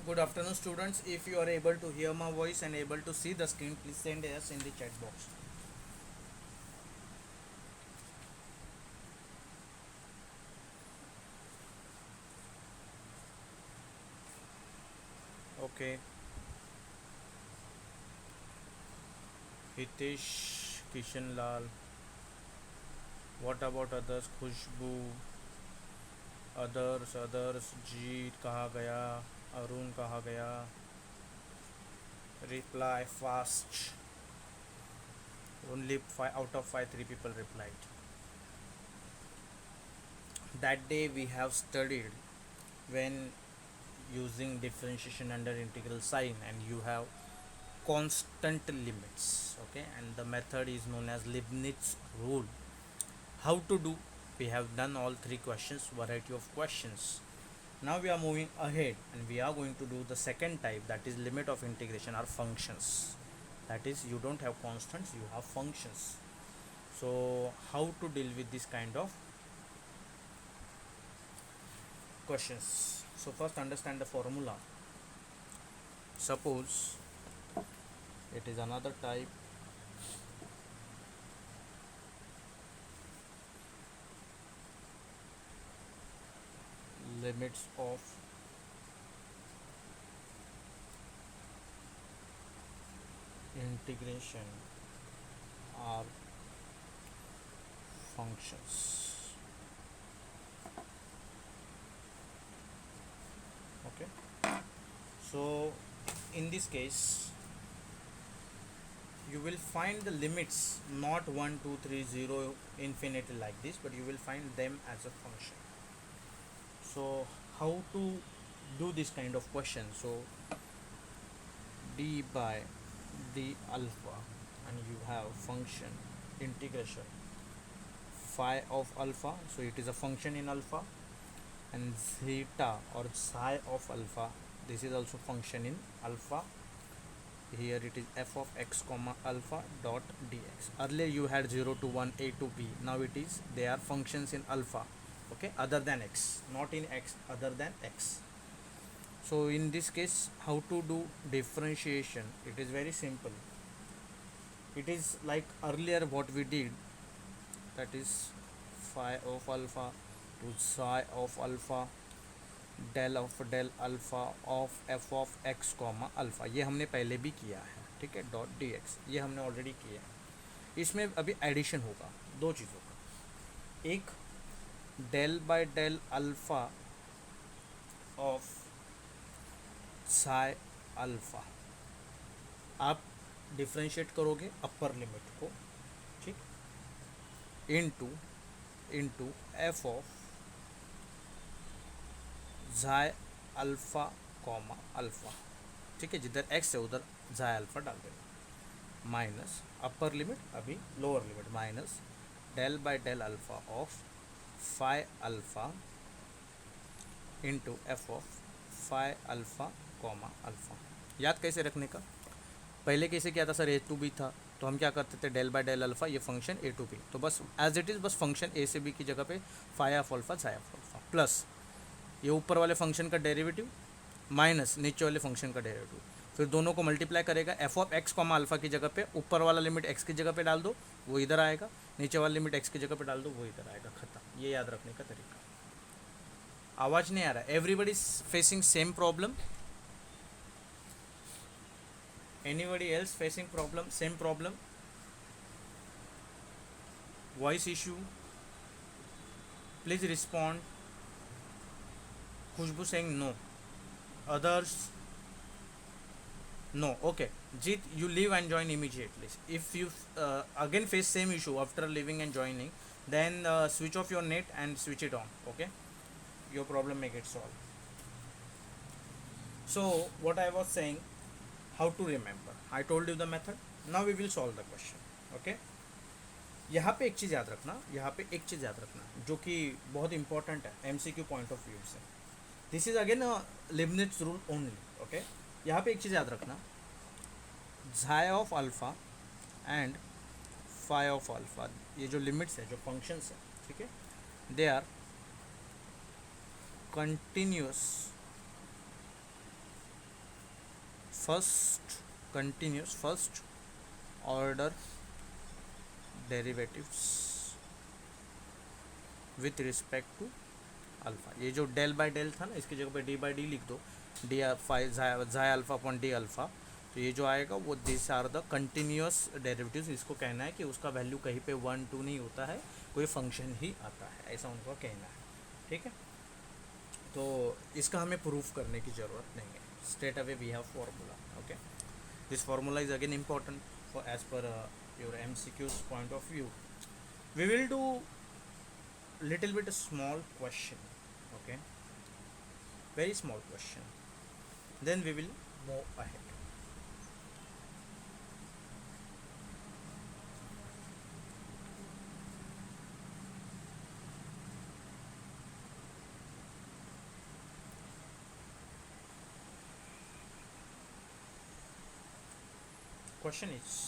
Good afternoon, students. If you are able to hear my voice and able to see the screen, please send us in the chat box. Okay. Hitesh, Kishan Lal. What about others? Khushbu, others. Jeet कहाँ गया? अरुण कहाँ गया? Reply fast. Only five out of five, three people replied. That day we have studied when using differentiation under integral sign, and you have constant limits. Okay, and the method is known as Leibniz rule. How to do? We have done all three questions, variety of questions. Now we are moving ahead and we are going to do the second type, that is limit of integration or functions. That is, you don't have constants, you have functions. So how to deal with this kind of questions? So first understand the formula. Suppose it is another type, limits of integration are functions. Okay, so in this case you will find the limits not 1 2 3 0 infinity like this, but you will find them as a function. So how to do this kind of question? So d by d alpha, and you have function integration phi of alpha, so it is a function in alpha, and zeta or psi of alpha, this is also function in alpha. Here it is f of x comma alpha dot dx. Earlier you had 0 to 1, a to b. Now it is, they are functions in alpha. Okay, other than x, not in x, other than x. So in this case, how to do differentiation? It is very simple. It is like earlier what we did, that is phi of alpha to psi of alpha del alpha of f of x comma alpha, ये हमने पहले भी किया है. ठीक है, dot D x ये हमने ऑलरेडी किया है. इसमें अभी एडिशन होगा दो चीज़ों का. एक del by del alpha of psi alpha, आप डिफ्रेंशिएट करोगे अपर लिमिट को, ठीक, into F of xi alpha comma alpha. ठीक है, जिधर एक्स है उधर झाई अल्फ़ा डाल देना, माइनस अपर लिमिट अभी lower limit, minus del by del alpha of phi alpha into F of phi alpha comma alpha. याद कैसे रखने का? पहले कैसे किया था सर? ए टू बी था, तो हम क्या करते थे, डेल बाय डेल अल्फ़ा, ये फंक्शन ए टू बी, तो बस एज इट इज़, बस फंक्शन ए से बी की जगह पे phi of alpha xi of alpha, plus ये ऊपर वाले फंक्शन का डेरिवेटिव माइनस नीचे वाले फंक्शन का डेरिवेटिव, फिर दोनों को मल्टीप्लाई करेगा. F of x comma alpha की जगह पे ऊपर वाला लिमिट एक्स की जगह पे डाल दो, वो इधर आएगा, नीचे वाला लिमिट एक्स की जगह पे डाल दो, वो इधर आएगा. खत्म. ये याद रखने का तरीका. आवाज़ नहीं आ रहा? Everybody facing same problem? Anybody else facing problem, same problem? Voice issue? Please respond. Khushbu saying no. Others? No. Okay. Jeet, you leave and join immediately. If you again face same issue after leaving and joining, then switch off your net and switch it on. Okay, your problem may get solved. So what I was saying, how to remember, I told you the method. Now we will solve the question. Okay, यहाँ पे एक चीज़ याद रखना, जो कि बहुत important है एमसीक्यू पॉइंट ऑफ व्यू से. This is again Leibniz rule only. Okay, यहाँ पे एक चीज़ याद रखना, झाई of alpha and phi of alpha, ये जो लिमिट्स है, जो फंक्शंस है, ठीक है, they are continuous first continuous first order derivatives with respect to alpha. ये जो डेल बाय डेल था ना, इसकी जगह पे डी बाई डी लिख दो, डी फाइव जाय अल्फ़ा अपॉन डी अल्फ़ा। तो ये जो आएगा वो this are the continuous derivatives. इसको कहना है कि उसका वैल्यू कहीं पे 1 2 नहीं होता है, कोई फंक्शन ही आता है, ऐसा उनको कहना है। ठीक है, तो इसका हमें प्रूफ करने की ज़रूरत नहीं है, straight away we have formula. Okay, this formula is again important for as per your MCQ's point of view. We will do little bit a small question, okay, very small question, then we will move ahead. Question is,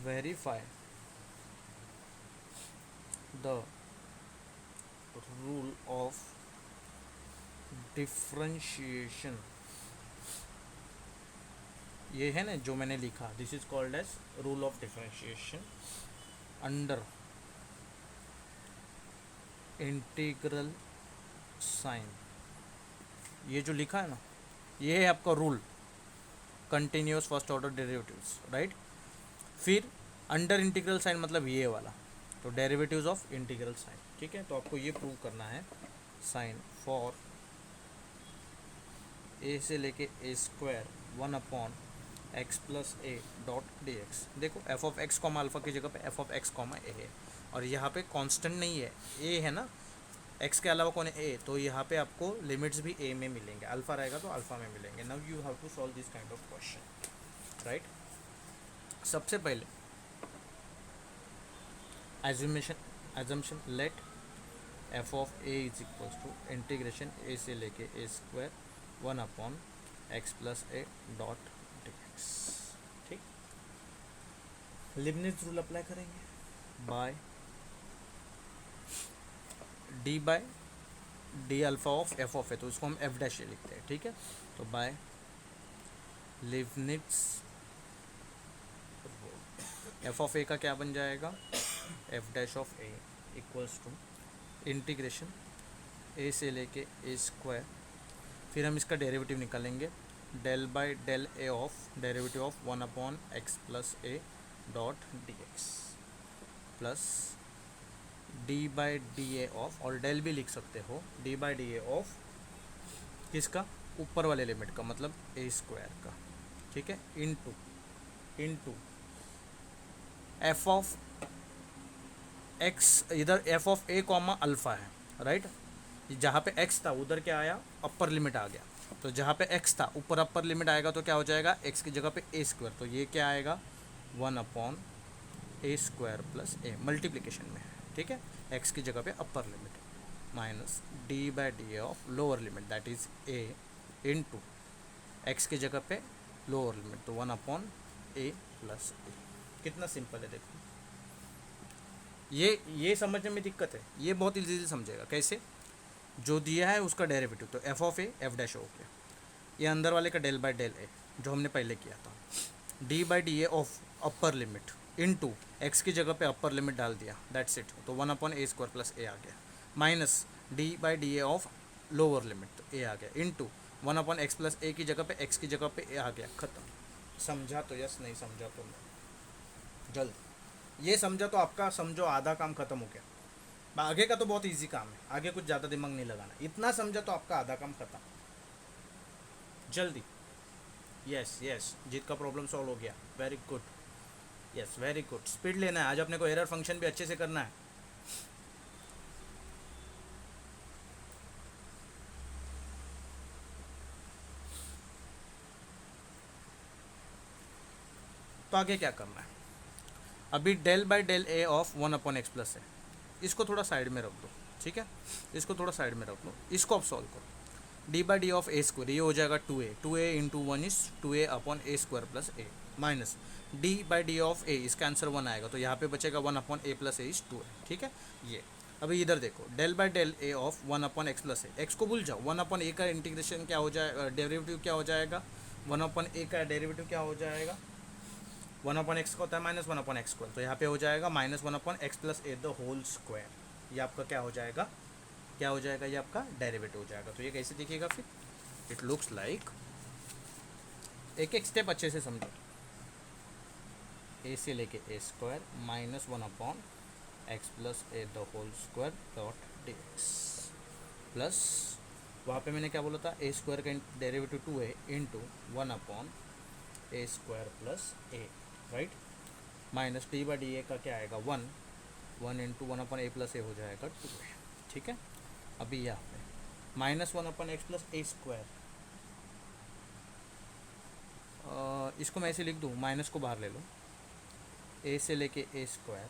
verify the rule of differentiation। ये है ना जो मैंने लिखा, this is called as rule of differentiation under integral sign. ये जो लिखा है ना, ये है आपका rule, continuous first order derivatives, right. फिर अंडर इंटीग्रल साइन मतलब ये वाला, तो डेरिवेटिव्स ऑफ इंटीग्रल साइन। ठीक है, तो आपको ये प्रूव करना है साइन फॉर ए से लेके a square 1 upon x plus a dot D x. देखो f of x comma alpha की जगह पे f of x comma a है, और यहाँ पे कांस्टेंट नहीं है, ए है ना, एक्स के अलावा कौन है ए, तो यहाँ पे आपको लिमिट्स भी ए में मिलेंगे, अल्फा रहेगा तो अल्फा में मिलेंगे। Now you have to solve this kind of question, right. सबसे पहले assumption let f of A is equals to integration a से लेके a square 1 upon x plus a dot D x. ठीक, Leibniz rule apply करेंगे by d by d alpha of f of a, तो इसको हम F dash ए लिखते हैं। ठीक है, तो by Leibniz f of a का क्या बन जाएगा, f dash of a equals to integration a से लेके ए स्क्वायर, फिर हम इसका डेरिवेटिव निकालेंगे, del by del A of derivative of 1 upon x plus a dot D x plus d by D A of, और del भी लिख सकते हो, d by D A of किसका, ऊपर वाले लिमिट का, मतलब ए स्क्वायर का। ठीक है, इनटू एफ ऑफ एक्स, इधर F of A comma alpha है, राइट। जहाँ पे एक्स था उधर क्या आया, अपर लिमिट आ गया, तो जहाँ पे एक्स था ऊपर अपर लिमिट आएगा तो क्या हो जाएगा, एक्स की जगह पे ए स्क्वायर, तो ये क्या आएगा 1 अपॉन ए स्क्वायर प्लस ए मल्टीप्लिकेशन में। ठीक है, एक्स की जगह पे upper limit minus D by D A of lower limit that is a into x की जगह पे लोअर लिमिट, तो 1 अपॉन ए प्लस ए। कितना सिंपल है देखो, ये समझने में दिक्कत है, ये बहुत इजीली समझेगा। कैसे, जो दिया है उसका डेरिवेटिव, तो F of A F dash हो गया, ये अंदर वाले का डेल बाय डेल ए जो हमने पहले किया था, D by D A of upper limit into x की जगह पे अपर लिमिट डाल दिया, दैट्स इट, तो 1 अपॉन ए स्क्वायर प्लस ए आ गया, minus D by D A of lower limit, तो ए आ गया, इनटू 1 अपॉन एक्स प्लस ए की जगह पे एक्स की जगह पे ए आ गया, ख़त्म। समझा तो यस, नहीं समझा तो जल्द, ये समझा तो आपका समझो आधा काम ख़त्म हो गया। आगे का तो बहुत इजी काम है, आगे कुछ ज़्यादा दिमाग नहीं लगाना, इतना समझा तो आपका आधा काम ख़त्म, जल्दी। यस यस, जीत का प्रॉब्लम सॉल्व हो गया, very good, yes very good, speed लेना है आज अपने को, एरर फंक्शन भी अच्छे से करना है। तो आगे क्या करना है, अभी del by del A of 1 upon x plus है, इसको थोड़ा साइड में रख दो। ठीक है, इसको थोड़ा साइड में रख दो, इसको आप सॉल्व करो, d by d of a square, ये हो जाएगा 2a इंटू 1 इज 2a upon A square plus a, minus D by d of a, इसका आंसर 1 आएगा, तो यहाँ पे बचेगा 1/a प्लस ए इज 2 है, ठीक है ये। अभी इधर देखो, del by del A of 1/x plus A, X को भूल जाओ, 1/a का इंटीग्रेशन क्या हो जाएगा, डेरिवेटिव क्या हो जाएगा, 1/a का डेरिवेटिव क्या हो जाएगा, 1/x का होता है माइनस 1/x स्क्वायर, तो यहाँ पे हो जाएगा minus 1/x plus A the whole square, ये आपका क्या हो जाएगा, क्या हो जाएगा, ये आपका डेरिवेटिव हो जाएगा। तो ये कैसे दिखेगा फिर, इट लुक्स लाइक, एक एक स्टेप अच्छे से समझो, ए से लेके a square minus 1/x plus A the whole square dot D x plus, वहाँ पे मैंने क्या बोला था, ए स्क्वायर का डेरिवेटिव 2 है into 1/a square plus A, right, minus D by D A का क्या आएगा 1 इंटू 1/a प्लस ए हो जाएगा 2 है, ठीक है। अभी यहाँ पे माइनस 1/x प्लस ए स्क्वायर, इसको मैं ऐसे लिख दूँ, माइनस को बाहर ले लो, ए से लेके a square,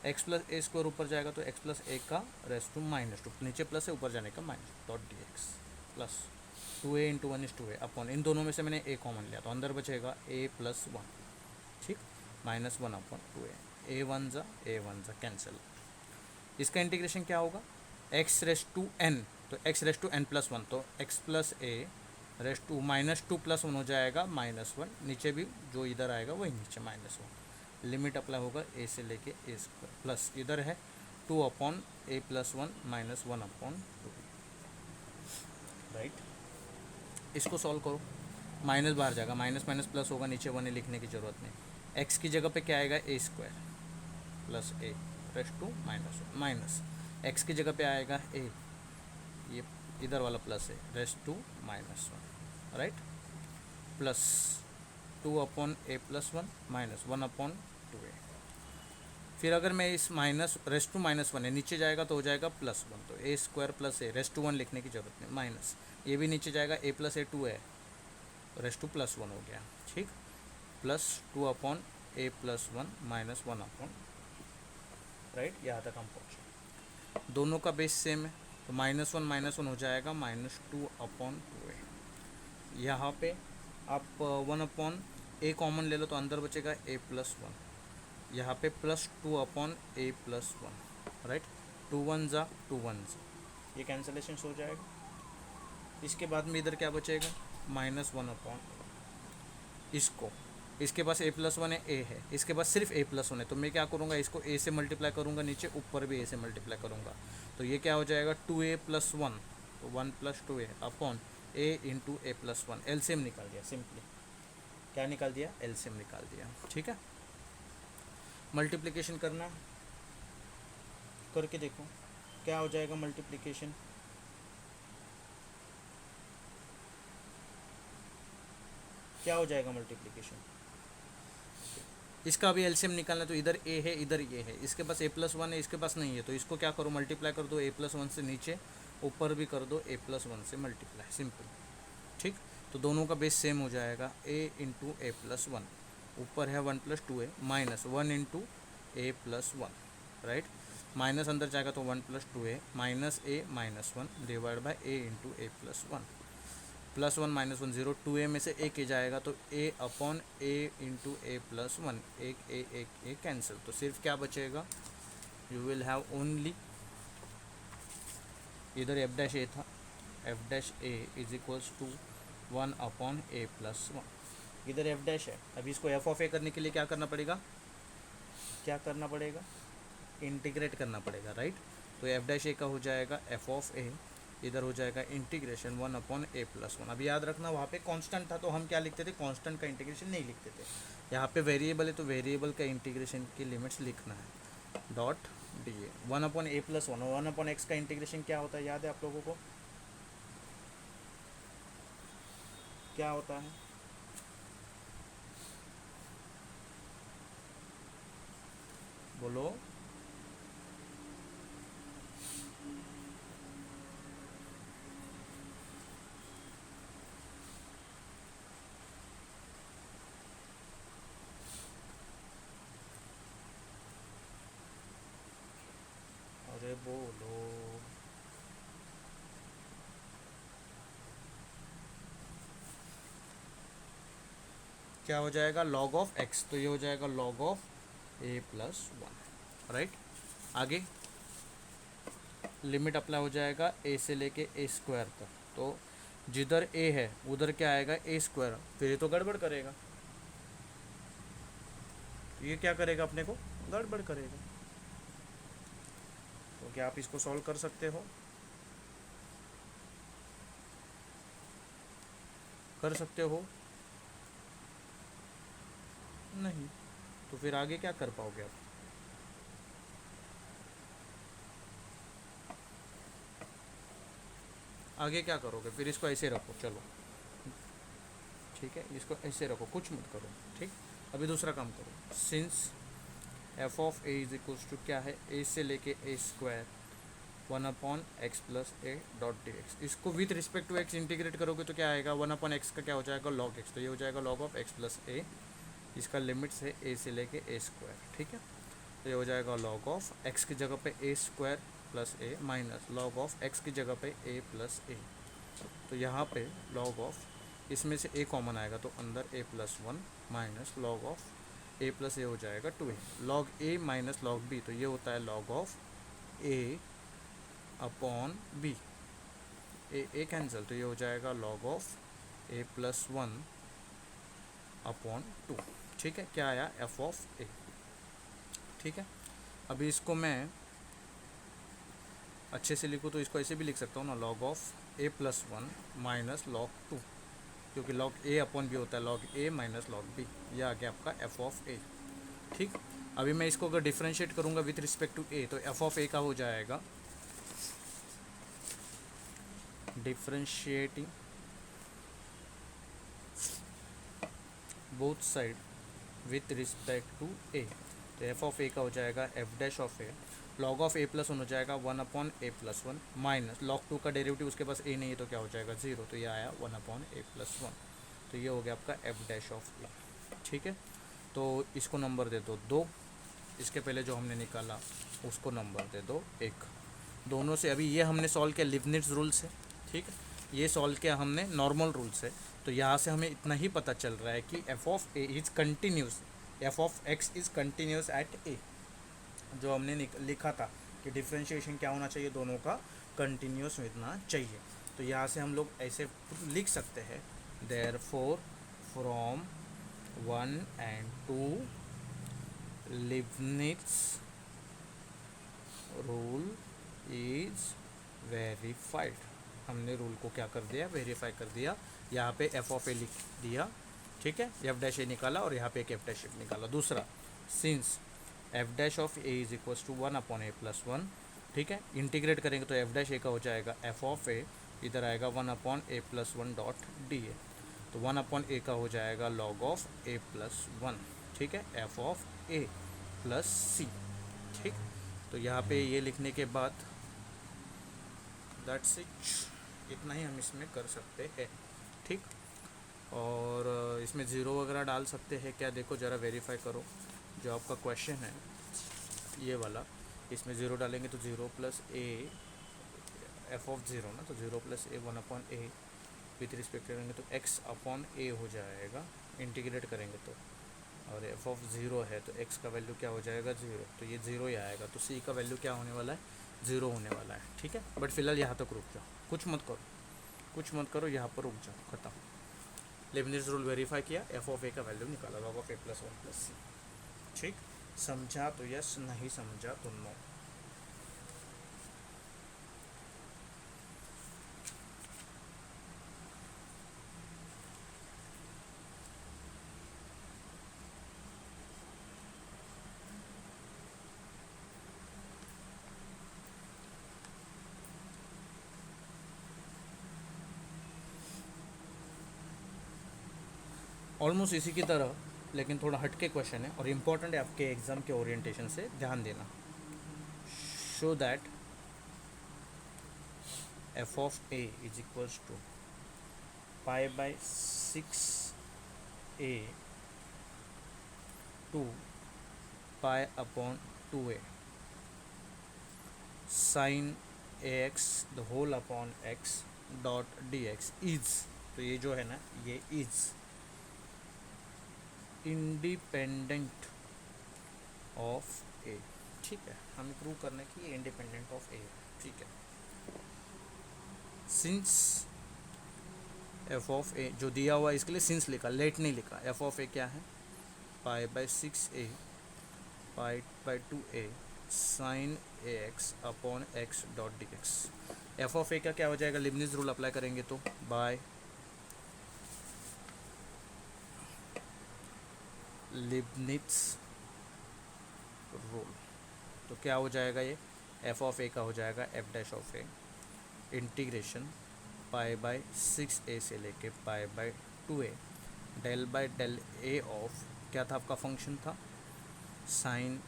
x plus A square ऊपर जाएगा तो एक्स प्लस ए का रेस टू माइनस 2, नीचे प्लस है ऊपर जाने का minus dot D x plus 2a into 1 इज 2a अपॉन, इन दोनों में से मैंने ए कॉमन लिया तो अंदर बचेगा a प्लस 1, ठीक, माइनस 1/2a, a1 कैंसिल। इसका इंटीग्रेशन क्या होगा, x रेस टू n, तो x raise to n plus 1, तो x plus a raise to minus 2 plus 1 हो जाएगा -1, नीचे भी जो इधर आएगा वही नीचे -1, लिमिट अप्लाई होगा a से लेके a स्क्वायर प्लस इधर है 2/a प्लस 1 माइनस 1/2, राइट। इसको सॉल्व करो, माइनस बाहर जाएगा, माइनस माइनस प्लस होगा, नीचे 1 लिखने की ज़रूरत नहीं, x की जगह पे क्या आएगा a square plus a raise to minus x की जगह पे आएगा a, ये इधर वाला प्लस है raise to -1, right, plus 2/a plus 1 minus 1/2a। फिर अगर मैं इस माइनस रेस टू -1 है, नीचे जाएगा तो हो जाएगा +1, तो a square plus a raise to 1 लिखने की जरूरत नहीं, माइनस ये भी नीचे जाएगा, a प्लस a 2 है, रेस टू +1 हो गया, ठीक, plus 2/a plus 1 minus 1/, right, यहाँ तक हम पहुँचे। दोनों का बेस सेम है तो -1 हो जाएगा -2/2a। यहाँ पे आप 1/a कॉमन ले लो तो अंदर बचेगा a प्लस 1, यहाँ पे प्लस 2/a प्लस 1, राइट, 2 1 ये कैंसलेशन हो जाएगा। इसके बाद में इधर क्या बचेगा -1/, इसके पास a प्लस 1 है, a है, इसके पास सिर्फ a प्लस 1 है, तो मैं क्या करूँगा, इसको a से मल्टीप्लाई करूँगा, नीचे ऊपर भी a से मल्टीप्लाई करूँगा, तो ये क्या हो जाएगा 2a प्लस 1, तो 1 plus 2a upon a into a plus 1, LCM निकाल दिया, सिंपली क्या निकाल दिया, एलसीएम निकाल दिया, ठीक है। मल्टीप्लिकेशन करना करके देखो क्या हो जाएगा मल्टीप्लिकेशन, क्या हो जाएगा मल्टीप्लिकेशन, इसका भी एलसीएम निकालना, तो इधर a है इधर ये है, इसके पास a प्लस 1 है, इसके पास नहीं है, तो इसको क्या करो मल्टीप्लाई कर दो a प्लस 1 से, नीचे ऊपर भी कर दो a प्लस 1 से मल्टीप्लाई, सिंपल, ठीक। तो दोनों का बेस सेम हो जाएगा, a इंटू a प्लस 1, ऊपर है 1 plus 2a minus 1 into a plus 1, right, minus अंदर जाएगा तो 1 plus 2a minus a minus 1 divide by a into a plus 1, plus 1 minus 1 0, 2a में से a के जाएगा तो a upon a into a plus 1, एक कैंसिल, तो सिर्फ क्या बचेगा, यू विल हैव ओनली, इधर एफ डैश ए था, F dash A is equals to 1/a plus 1, इधर एफ डैश है। अभी इसको एफ ऑफ ए करने के लिए क्या करना पड़ेगा, क्या करना पड़ेगा, इंटीग्रेट करना पड़ेगा, राइट, तो एफ डैश ए का हो जाएगा एफ ऑफ ए, इधर हो जाएगा इंटीग्रेशन 1/a प्लस 1। अभी याद रखना वहाँ पे कांस्टेंट था तो हम क्या लिखते थे, कांस्टेंट का इंटीग्रेशन नहीं लिखते थे, यहाँ पे वेरिएबल है तो वेरिएबल का इंटीग्रेशन की लिमिट्स लिखना है, dot D A 1/a plus 1, 1/x का इंटीग्रेशन क्या होता है, याद है आप लोगों को, क्या होता है, बोलो, अरे बोलो, क्या हो जाएगा, log ऑफ x, तो ये हो जाएगा log of a plus 1, right. आगे लिमिट अप्लाई हो जाएगा a से लेके a स्क्वायर तक, तो जिधर a है उधर क्या आएगा, a स्क्वायर, फिर ये तो गड़बड़ करेगा, तो ये क्या करेगा, अपने को गड़बड़ करेगा। तो क्या आप इसको सॉल्व कर सकते हो, कर सकते हो, नहीं, तो फिर आगे क्या कर पाओगे आप। आगे क्या करोगे, फिर इसको ऐसे रखो, चलो ठीक है, इसको ऐसे रखो, कुछ मत करो, ठीक। अभी दूसरा काम करो, since f of A is equals to क्या है, ए से लेके a square 1/x plus a dot D x, इसको with respect to x integrate करोगे तो क्या आएगा, 1/x का क्या हो जाएगा, लॉग एक्स, तो ये हो जाएगा लॉग ऑफ एक्स प्लस ए, इसका लिमिट्स है ए से लेके ए स्क्वायर, ठीक है। तो ये हो जाएगा लॉग ऑफ एक्स की जगह पे a square plus a minus log of x की जगह पे ए प्लस ए, तो यहाँ पे लॉग ऑफ इसमें से ए कॉमन आएगा तो अंदर a plus 1 minus log of a plus a हो जाएगा 2a, log a minus log b, तो ये होता है log of a upon b, a cancel, तो ये हो जाएगा log of a plus 1 upon 2, ठीक है। क्या आया, एफ ऑफ ए, ठीक है। अभी इसको मैं अच्छे से लिखूँ तो इसको ऐसे भी लिख सकता हूँ ना, log of a plus 1 minus log 2, क्योंकि लॉग ए अपॉन बी होता है log a minus log B, यह आ गया आपका एफ ऑफ ए, ठीक। अभी मैं इसको अगर डिफ्रेंशिएट करूँगा विथ रिस्पेक्ट टू ए, तो एफ ऑफ ए का हो जाएगा differentiating both side with respect to a, तो एफ ऑफ ए का हो जाएगा f dash of a, log of a plus 1 हो जाएगा 1/a+1 माइनस लॉग 2 का डेरिवेटिव उसके पास ए नहीं है तो क्या हो जाएगा 0, तो ये आया 1/a+1, तो ये हो गया आपका एफ डैश ऑफ ए, ठीक है। तो इसको नंबर दे दो 2, इसके पहले जो हमने निकाला उसको नंबर दे दो 1, दोनों से अभी ये हमने सॉल्व किया लिबनिट्ज़ रूल से, ठीक है, ये सॉल्व किया हमने नॉर्मल रूल से, तो यहाँ से हमें इतना ही पता चल रहा है कि f of a is continuous, f of x is continuous at a, जो हमने लिखा था कि डिफ्रेंशिएशन क्या होना चाहिए, दोनों का कंटिन्यूस होना चाहिए, तो यहाँ से हम लोग ऐसे लिख सकते हैं, therefore from 1 and 2 Leibniz rule is verified, हमने रूल को क्या कर दिया, वेरीफाई कर दिया, यहाँ पे एफ ऑफ ए लिख दिया, ठीक है, एफ डैश ए निकाला और यहाँ पे एक एफ डैश ए निकाला। दूसरा, since F dash of A is equals to 1/a+1, ठीक है, इंटीग्रेट करेंगे तो एफ डैश ए का हो जाएगा एफ ऑफ ए, इधर आएगा 1/a+1 डॉट डी ए, तो 1/a का हो जाएगा लॉग ऑफ ए प्लस 1, ठीक है, एफ ऑफ ए प्लस सी, ठीक। तो यहाँ पे ये लिखने के बाद दैट्स इट, इतना ही हम इसमें कर सकते हैं, ठीक। और इसमें ज़ीरो वगैरह डाल सकते हैं क्या, देखो ज़रा वेरीफाई करो, जो आपका क्वेश्चन है ये वाला, इसमें ज़ीरो डालेंगे तो 0 plus A F of zero ना, तो 0 plus A 1/a with respect करेंगे तो x अपॉन ए हो जाएगा, इंटीग्रेट करेंगे तो, और एफ ऑफ ज़ीरो है तो x का वैल्यू क्या हो जाएगा 0, तो ये 0 ही आएगा, तो c का वैल्यू क्या होने वाला है 0 होने वाला है, ठीक है। बट फिलहाल यहाँ तक रुक जाओ, कुछ मत करो, कुछ मत करो, यहाँ पर रुक जाओ, ख़त्म। लिबनिट्ज़ रूल वेरीफाई किया, एफ ऑफ ए का वैल्यू निकाला, लॉग ऑफ a+1 प्लस सी, ठीक। समझा तो यस, नहीं समझा तो नो। ऑलमोस्ट इसी की तरह, लेकिन थोड़ा हटके क्वेश्चन है और इम्पॉर्टेंट है आपके एग्ज़ाम के ओरिएंटेशन से, ध्यान देना। Show that F of A is equals to π/6a to π/2a sine A X the whole upon x dot D X is, तो ये जो है ना ये इज़ इंडिपेंडेंट ऑफ ए। ठीक है, हमें प्रूव करना है कि ये इंडिपेंडेंट ऑफ ए है। ठीक है, सिंस एफ ऑफ ए जो दिया हुआ है इसके लिए सिंस लिखा, लेट नहीं लिखा। एफ ऑफ ए क्या है, pi by 6a pi by 2a sine A x upon x dot D x. F of a का क्या हो जाएगा, लिबनिज रूल अप्लाई करेंगे तो बाय लिबनिज रूल, तो क्या हो जाएगा ये, एफ ऑफ ए का हो जाएगा f dash of a integration pi by 6a से लेके pi by 2a del by del A of क्या था आपका फंक्शन था, साइन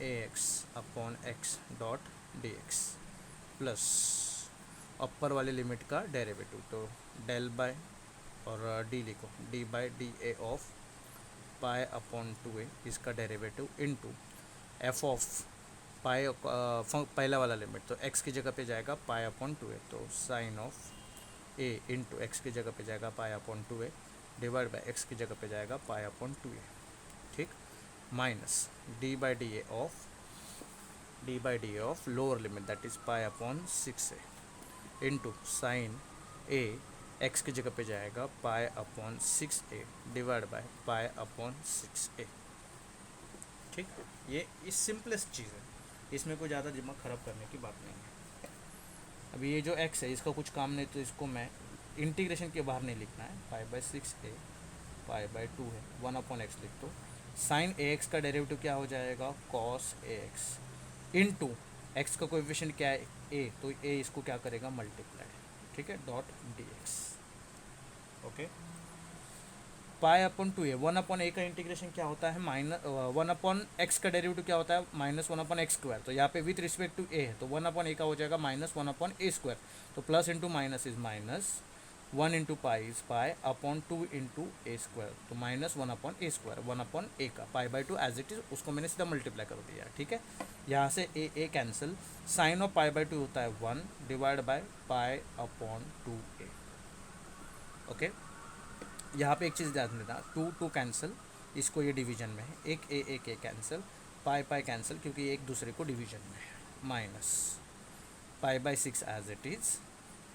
ए x upon x dot D x plus upper वाली लिमिट का डेरिवेटिव, तो डेल बाय और डी लिखो, d by D A of pi upon 2a इसका derivative into F of pi पहला वाला लिमिट, तो x की जगह पे जाएगा पाई अपॉन 2a, तो sine of A into X की जगह पे जाएगा pi upon 2a divide by X की जगह पे जाएगा पाई अपॉन 2a। ठीक, minus D by D A of lower limit that is pi upon 6a into sine A X की जगह पे जाएगा pi upon 6a divide by pi upon 6a। ठीक, ये इस सिंपलेस्ट चीज़ है, इसमें कोई ज़्यादा दिमाग ख़राब करने की बात नहीं है। अभी ये जो x है इसका कुछ काम नहीं, तो इसको मैं इंटीग्रेशन के बाहर नहीं लिखना है, pi by 6a pi by 2 है 1 अपॉन एक्स लिख दो। साइन ए एक्स का डेरिवेटिव क्या हो जाएगा, cos A x into x का कोएफिशिएंट क्या है a, तो a इसको क्या करेगा मल्टीप्लाई। ठीक है, dot D x. Okay, pi upon 2a 1 upon ए का इंटीग्रेशन क्या होता है, माइनस 1 अपॉन एक्स का डेरिवेटिव क्या होता है, माइनस 1 अपॉन एक्स स्क्वायर, तो यहाँ पे विथ रिस्पेक्ट टू ए है तो 1 अपॉन ए का हो जाएगा माइनस 1 अपॉन ए स्क्वायर, तो plus into minus is minus 1 into pi is pi upon 2 into A square, तो माइनस 1 अपॉन ए स्क्वायर 1 अपॉन ए का pi by 2 as it is, उसको मैंने सीधा मल्टीप्लाई कर दिया। ठीक है, यहाँ से a cancel, sine of pi by 2 होता है 1 divide by pi upon 2a। Okay, यहाँ पे एक चीज़ ध्यान देना, 2 कैंसिल, इसको ये डिवीजन में है, एक ए कैंसिल, पाई कैंसिल क्योंकि एक दूसरे को डिवीजन में है, minus pi by 6 as it is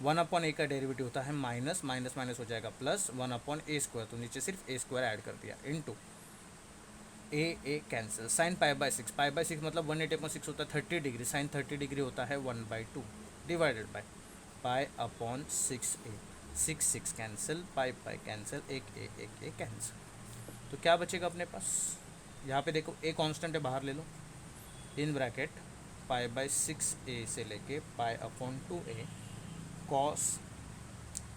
1 upon ए का डेरिवेटिव होता है माइनस माइनस माइनस हो जाएगा प्लस 1 अपॉन ए स्क्वायर, तो नीचे सिर्फ ए स्क्वायर ऐड कर दिया into A cancel, sign pi by 6 मतलब 180/6 होता है 30 डिग्री, साइन 30 डिग्री होता है 1/2 divided by pi upon 6a 6 cancel, pi cancel, एक ए कैंसिल, तो क्या बचेगा अपने पास, यहाँ पे देखो ए कांस्टेंट है बाहर ले लो, in bracket pi by 6a से लेके पाई अपॉन 2a कॉस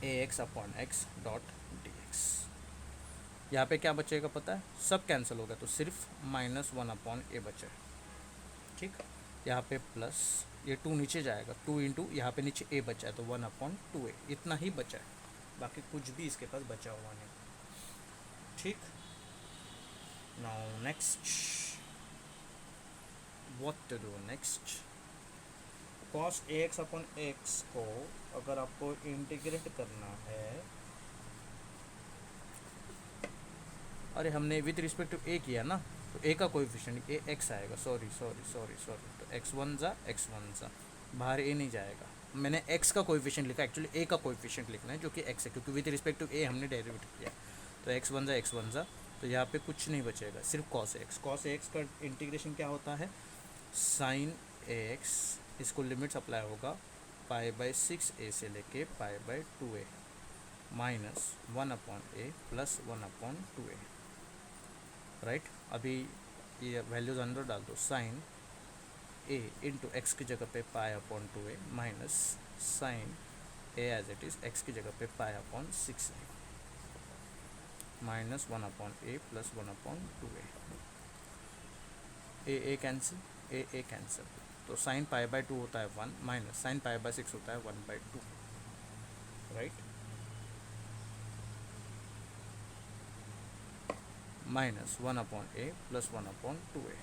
ए x upon x dot D x. यहाँ पे क्या बचेगा पता है, सब कैंसिल होगा तो सिर्फ माइनस 1 अपॉन ए बचा है। ठीक, यहाँ पे प्लस ये 2 नीचे जाएगा, 2 इंटू यहाँ पे नीचे ए बचा है तो 1 अपॉन 2a, इतना ही बचा है, बाकी कुछ भी इसके पास बचा हुआ नहीं। ठीक, now next what to do next, cos A x upon X को अगर आपको इंटीग्रेट करना है, अरे हमने विथ रिस्पेक्ट टू ए किया ना, तो ए का कोएफिशिएंट ए एक्स आएगा, सॉरी, तो x1 जा बाहर ए नहीं जाएगा, मैंने x का कोएफिशिएंट लिखा, एक्चुअली ए का कोएफिशिएंट लिखना है जो कि x है, क्योंकि विथ रिस्पेक्ट टू ए हमने डेरिवेटिव किया, तो x1 जा, तो यहाँ पे कुछ नहीं बचेगा, सिर्फ कॉस ए एक्स का इंटीग्रेशन क्या होता है, साइन ए एक्स, इसको लिमिट्स अप्लाई होगा पाई बाई 6a से लेके pi by 2a minus 1 upon a plus 1 upon 2a। Right, अभी ये वैल्यूज अंदर डाल दो, साइन ए इंटू एक्स की जगह पे pi upon 2a minus sine a as it is x की जगह पे pi upon 6a minus 1 upon a plus 1 upon 2a, a cancel, तो साइन पाई बाई 2 होता है 1 माइनस साइन पाई बाई 6 होता है 1/2। Right, minus 1 upon a plus 1 upon 2a।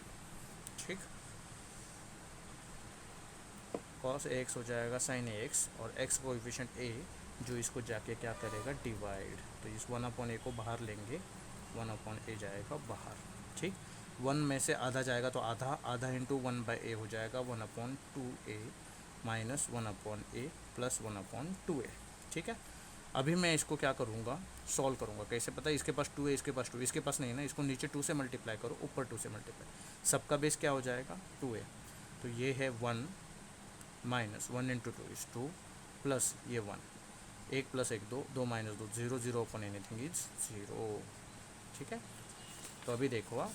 ठीक, cos A x हो जाएगा साइन ए एक्स और एक्स कोएफिशिएंट ए जो इसको जाके क्या करेगा डिवाइड, तो इस 1 अपॉन ए को बाहर लेंगे, 1 अपॉन ए जाएगा बाहर। ठीक, 1 में से आधा जाएगा तो आधा, आधा इंटू 1/a हो जाएगा 1/2a minus 1/a plus 1/2a। ठीक है, अभी मैं इसको क्या करूँगा, सॉल्व करूँगा। कैसे पता है, इसके पास 2 है, इसके पास 2, इसके पास नहीं है ना, इसको नीचे 2 से मल्टीप्लाई करो, ऊपर 2 से मल्टीप्लाई, सबका बेस क्या हो जाएगा 2 है। तो ये है 1 माइनस 1 इंटू 2 इज़ 2 प्लस ये 1, 1 plus 1 2, 2 minus 2 0, 0 upon anything is 0। ठीक है, तो अभी देखो आप,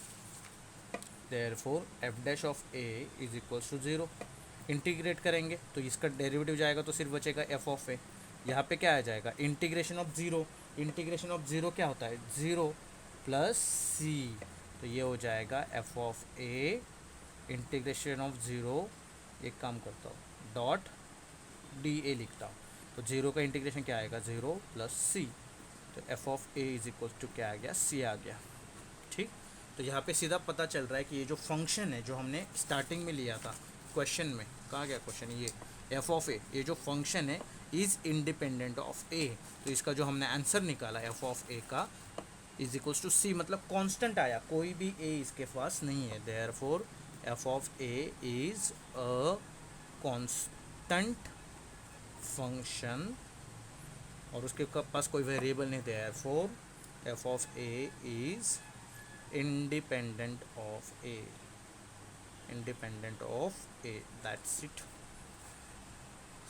therefore F dash of A is equals to 0। Integrate करेंगे तो इसका डेरिवेटिव जाएगा तो सिर्फ बचेगा एफ ऑफ ए। यहाँ पे क्या आ जाएगा, इंटीग्रेशन ऑफ 0, इंटीग्रेशन ऑफ 0 क्या होता है 0 प्लस सी, तो ये हो जाएगा F of a integration of 0, एक काम करता हूँ डॉट डी ए लिखता हूँ, तो 0 का इंटीग्रेशन क्या आएगा 0 प्लस सी, तो F of A is equal to क्या आ गया, सी आ गया। ठीक, तो यहाँ पे सीधा पता चल रहा है कि ये जो फंक्शन है जो हमने स्टार्टिंग में लिया था क्वेश्चन में, कहाँ गया क्वेश्चन, ये एफ ऑफ ए, ये जो फंक्शन है इज़ इंडिपेंडेंट ऑफ ए, तो इसका जो हमने आंसर निकाला एफ ऑफ ए का इज इक्वल्स टू सी, मतलब कांस्टेंट आया, कोई भी ए इसके पास नहीं है, therefore F of a is a constant function, और उसके पास कोई वेरिएबल नहीं, therefore F of a is independent of a, independent of a, that's it।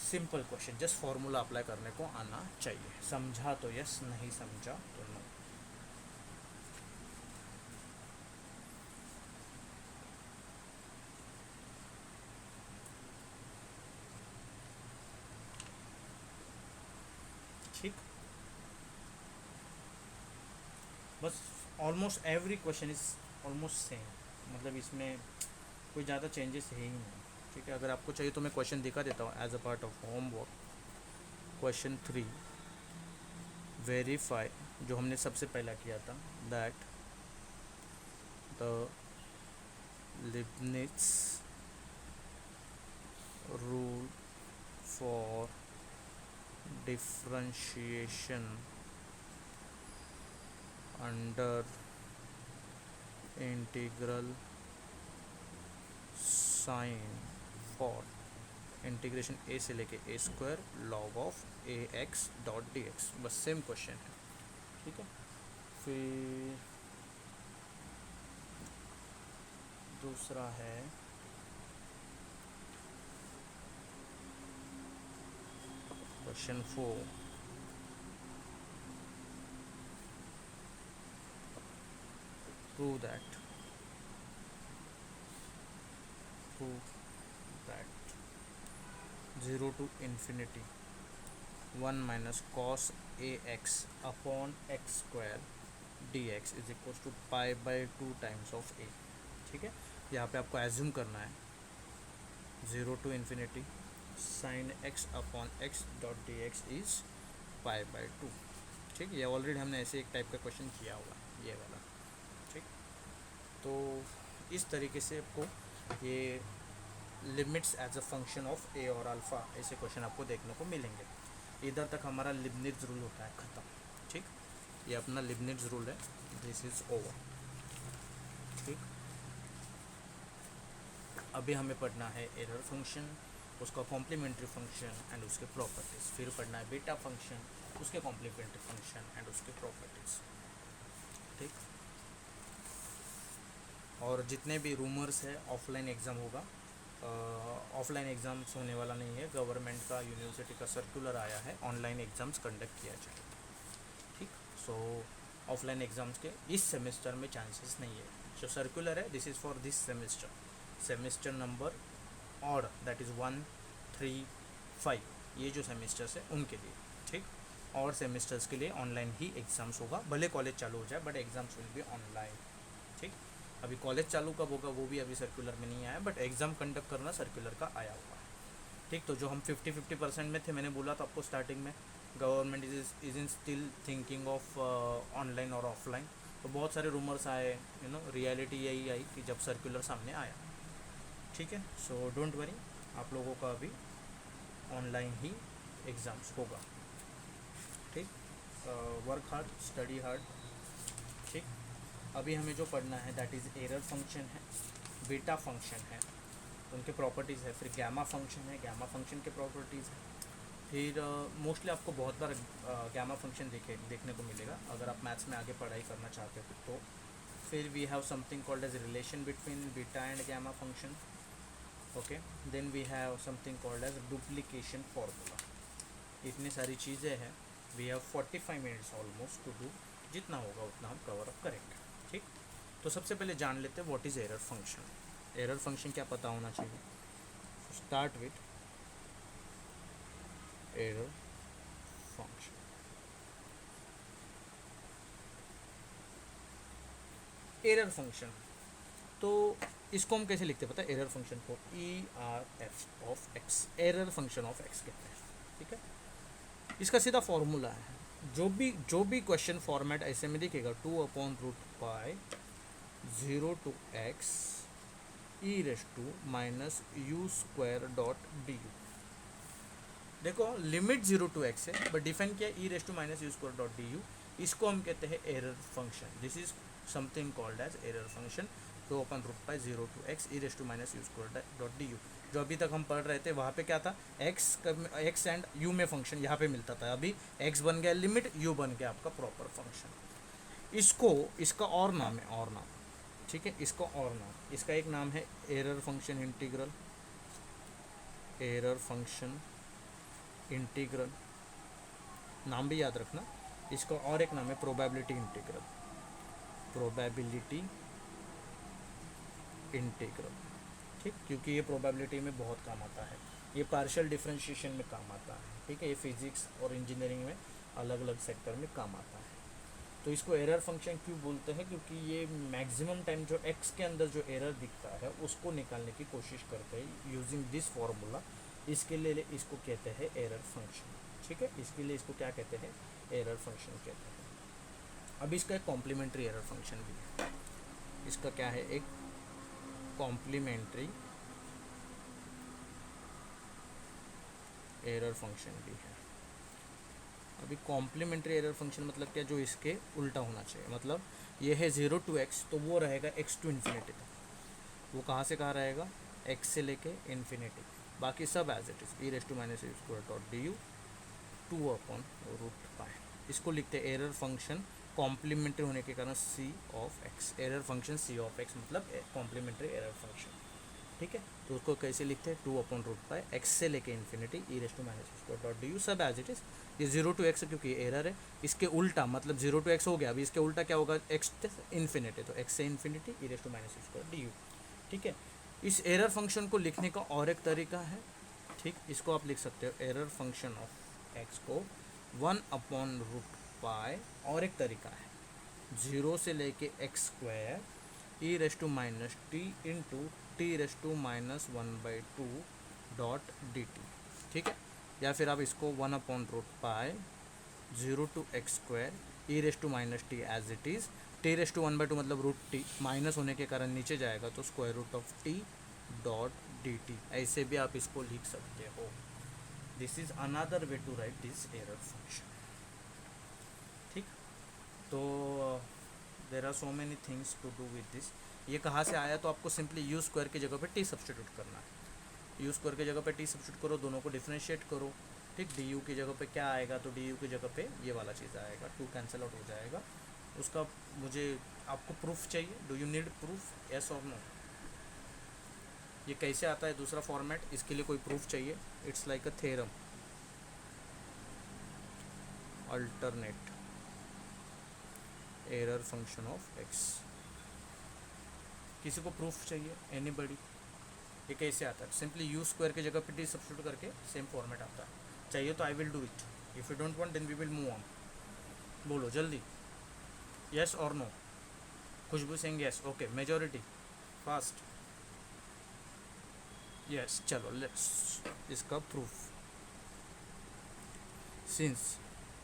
Simple question, just formula apply करने को आना चाहिए, समझा तो यस, नहीं समझा तो नो। ठीक, बस almost every question is almost same, मतलब इसमें कोई ज़्यादा चेंजेस है ही नहीं। ठीक है, अगर आपको चाहिए तो मैं क्वेश्चन दिखा देता हूँ as a part of homework. Question 3, verify, जो हमने सबसे पहला किया था, that the Leibniz rule for differentiation under integral sign for integration a से लेके a square log of a x dot D x, बस सेम क्वेश्चन है। ठीक है, फिर दूसरा है question 4, prove that 0 to infinity 1 minus cos ax upon x square dx is equals to pi by 2 times of a। ठीक है, यहाँ पे आपको एज्यूम करना है 0 to infinity sin x upon x dot dx is pi by 2। ठीक, ये already हमने ऐसे एक टाइप का क्वेश्चन किया हुआ है, ये वाला। ठीक, तो इस तरीके से आपको ये limits as a function of a और अल्फ़ा, ऐसे क्वेश्चन आपको देखने को मिलेंगे। इधर तक हमारा लिबनिट्ज़ रूल होता है ख़त्म। ठीक, ये अपना लिबनिट्ज़ रूल है, दिस इज़ ओवर। ठीक, अभी हमें पढ़ना है एरर फंक्शन, उसका कॉम्प्लीमेंट्री फंक्शन एंड उसके प्रॉपर्टीज़, फिर पढ़ना है बीटा फंक्शन, उसके कॉम्प्लीमेंट्री फंक्शन एंड उसके प्रॉपर्टीज़। ठीक, और जितने भी रूमर्स है ऑफलाइन एग्ज़ाम होगा, ऑफलाइन एग्ज़ाम्स होने वाला नहीं है, गवर्नमेंट का यूनिवर्सिटी का सर्कुलर आया है ऑनलाइन एग्ज़ाम्स कंडक्ट किया जाए। ठीक, सो ऑफलाइन एग्ज़ाम्स के इस सेमेस्टर में चांसेस नहीं है, जो सर्कुलर है this is for this semester, semester number और दैट इज़ 1, 3, 5, ये जो सेमेस्टर्स है उनके लिए। ठीक, और सेमेस्टर्स के लिए ऑनलाइन ही एग्ज़ाम्स होगा, भले कॉलेज चालू हो जाए but exams will be online. ठीक, अभी कॉलेज चालू कब होगा वो भी अभी सर्कुलर में नहीं आया, बट एग्ज़ाम कंडक्ट करना सर्कुलर का आया हुआ है। ठीक, तो जो हम 50-50% में थे, मैंने बोला था आपको स्टार्टिंग में, government is in still thinking of online और ऑफलाइन, तो बहुत सारे रूमर्स आए, रियलिटी यही आई कि जब सर्कुलर सामने आया। ठीक है, सो डोंट वरी, आप लोगों का अभी ऑनलाइन ही एग्ज़ाम्स होगा। ठीक, वर्क हार्ड, स्टडी हार्ड। ठीक, अभी हमें जो पढ़ना है दैट इज़ एरर फंक्शन है, बीटा फंक्शन है, उनके प्रॉपर्टीज़ है, फिर गैमा फंक्शन है, गैमा फंक्शन के प्रॉपर्टीज़ है। फिर मोस्टली आपको बहुत बार गैमा फंक्शन देखने को मिलेगा अगर आप मैथ्स में आगे पढ़ाई करना चाहते हो तो। फिर we have something called as relation between beta and gamma function. Okay, then we have something called as duplication formula. इतनी सारी चीज़ें हैं। We have 45 minutes almost to do, जितना होगा उतना हम कवर अप करेंगे। ठीक, तो सबसे पहले जान लेते हैं what is error function. Error function क्या पता होना चाहिए। Start with error function. Error function तो इसको हम कैसे लिखते हैं पता है, एरर फंक्शन को ERF of x, error function of x कहते हैं। ठीक है, इसका सीधा फॉर्मूला है। जो भी क्वेश्चन फॉर्मेट ऐसे में दिखेगा 2/√π 0 to x e⁻⁻u².du। देखो लिमिट 0 to x है बट डिफाइन किया e⁻⁻u².du। इसको हम कहते हैं error function. This is something called as error function 2/√π 0 to x e⁻⁻u².du। जो अभी तक हम पढ़ रहे थे वहाँ पे क्या था, x एंड u में फंक्शन यहाँ पे मिलता था, अभी x बन गया लिमिट, u बन गया आपका प्रॉपर फंक्शन। इसका और नाम है, और नाम, ठीक है, इसका और नाम, इसका एक नाम है error function integral, error function integral, नाम भी याद रखना। इसका और एक नाम है प्रोबेबिलिटी इंटीग्रल, प्रोबेबिलिटी इंटीग्रल। ठीक, क्योंकि ये प्रोबेबिलिटी में बहुत काम आता है, ये पार्शियल डिफरेंशिएशन में काम आता है। ठीक है, ये फिजिक्स और इंजीनियरिंग में अलग अलग सेक्टर में काम आता है। तो इसको एरर फंक्शन क्यों बोलते हैं, क्योंकि ये मैक्सिमम टाइम जो एक्स के अंदर जो एरर दिखता है उसको निकालने की कोशिश करते हैं यूजिंग दिस फॉर्मूला। इसके लिए इसको कहते हैं एरर फंक्शन। ठीक है, इसके लिए इसको क्या कहते हैं, एरर फंक्शन कहते हैं। अब इसका एक कॉम्प्लीमेंट्री एरर फंक्शन भी है। इसका क्या है, एक कॉम्प्लीमेंट्री एरर फंक्शन भी है। अभी कॉम्प्लीमेंट्री एरर फंक्शन मतलब क्या, जो इसके उल्टा होना चाहिए। मतलब ये है 0 to x तो वो रहेगा x to इन्फिनिटी तक। वो कहाँ से कहाँ रहेगा, x से लेके इन्फिनिटी, बाकी सब एज इट इज़ e⁻⁻u².du 2/√π। इसको लिखते हैं एरर फंक्शन कॉम्प्लीमेंट्री होने के कारण c of x, error function c of x मतलब कॉम्प्लीमेंट्री एरर फंक्शन। ठीक है, तो उसको कैसे लिखते हैं, 2/√π x से लेके इन्फिनिटी e⁻⁻u².du सब एज इट इज़। ये 0 to x क्योंकि एरर है, इसके उल्टा मतलब 0 to x हो गया, अभी इसके उल्टा क्या होगा, x इन्फिनिटी, तो x से इन्फिनिटी e⁻⁻u².du। ठीक है, इस एरर फंक्शन को लिखने का और एक तरीका है। ठीक, इसको आप लिख सकते हो एरर फंक्शन ऑफ x को 1/√π, और एक तरीका है 0 से लेके x² e⁻t इंटू t⁻1/2 ठीक है, या फिर आप इसको 1/√π 0 to x² e⁻t as it is, t⁻1/2 मतलब √t, माइनस होने के कारण नीचे जाएगा तो √t.dt, ऐसे भी आप इसको लिख सकते हो। This is another way to write this error function. ठीक, तो there are so many things to do with this. ये कहाँ से आया, तो आपको सिंपली u² की जगह पे t सब्स्टिट्यूट करना है। u² की जगह पे t सब्स्टिट्यूट करो, दोनों को डिफ्रेंशिएट करो। ठीक, du की जगह पे क्या आएगा, तो du की जगह पे ये वाला चीज़ आएगा, 2 कैंसिल आउट हो जाएगा। उसका मुझे आपको प्रूफ चाहिए, do you need proof, yes और नो। ये कैसे आता है दूसरा फॉर्मेट, इसके लिए कोई प्रूफ चाहिए, it's like a theorem, alternate error function of x. किसी को प्रूफ चाहिए, एनीबडी, ये कैसे आता है, सिंपली u² की जगह पे t सब्स्टिट्यूट करके सेम फॉर्मेट आता है। चाहिए तो I will do it, if you don't want then we will move on. बोलो जल्दी, यस और no. Khushboo Singh yes, okay, majority fast, yes. चलो लेट्स इसका proof. Since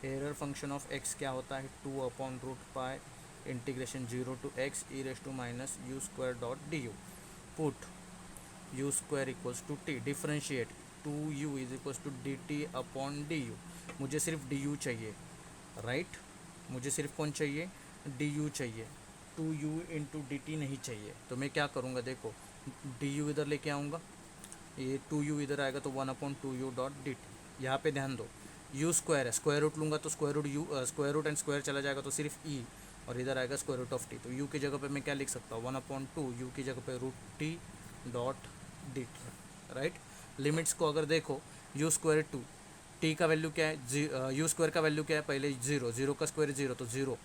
error function of x क्या होता है, 2/√π इंटीग्रेशन 0 to x e⁻u².du, put u² equals to t, differentiate 2u is equals to dt/du। मुझे सिर्फ du चाहिए, राइट, मुझे सिर्फ कौन चाहिए, du चाहिए। Two U into D T नहीं चाहिए, तो मैं क्या करूँगा, देखो डी यू इधर लेके आऊँगा, ये टू यू इधर आएगा तो 1/2u डॉट डी टी। यहाँ पे ध्यान दो, यू स्क्वायर है, स्क्वायर रूट लूँगा तो square root U, square root and square चला जाएगा तो सिर्फ ई, और इधर आएगा स्क्वायर रूट ऑफ टी। तो यू की जगह पे मैं क्या लिख सकता हूँ, 1/2 यू की जगह पे root T dot D T, right. Limits को अगर देखो, यू स्क्वायर टू, टी का वैल्यू क्या है, यू स्क्वायर का वैल्यू क्या है, पहले जीरो, जीरो का स्क्वायर जीरो तो जीरो,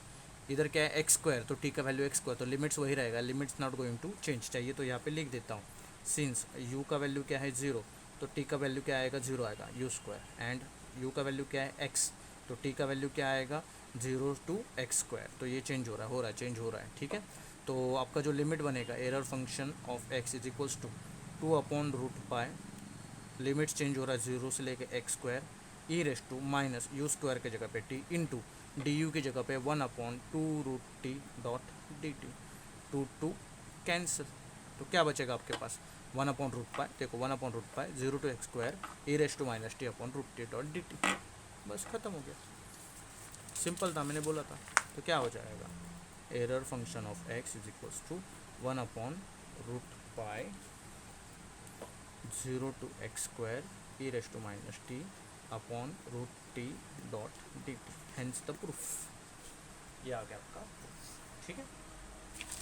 इधर क्या है एक्स स्क्वायर, तो टी का वैल्यू एक्स स्क्वायर, तो लिमिट्स वही रहेगा, limits not going to change. चाहिए तो यहाँ पे लिख देता हूँ, सिंस यू का वैल्यू क्या है जीरो, तो टी का वैल्यू क्या आएगा, जीरो आएगा, यू स्क्वायर, एंड यू का वैल्यू क्या है एक्स, तो टी का वैल्यू क्या आएगा, जीरो टू एक्स स्क्वायर। तो ये चेंज हो रहा है, चेंज हो रहा है, ठीक है। तो आपका जो लिमिट बनेगा, error function of x is equals to 2/√पाई, लिमिट्स चेंज हो रहा है जीरो से लेके x square, e raise to minus u square की जगह पे टी इंटू डी यू की जगह पे 1/2√t dot D t, two cancel, तो क्या बचेगा आपके पास, 1/√पाई, देखो 1/√पाई, zero to x square e raise to minus t/√t dot D t, बस खत्म हो गया, सिंपल था, मैंने बोला था। तो क्या हो जाएगा, error function of x is equals to 1/√पाई zero to x square e raise to minus t/√t dot D t, hence the proof. ये आ गया आपका proof, ठीक है।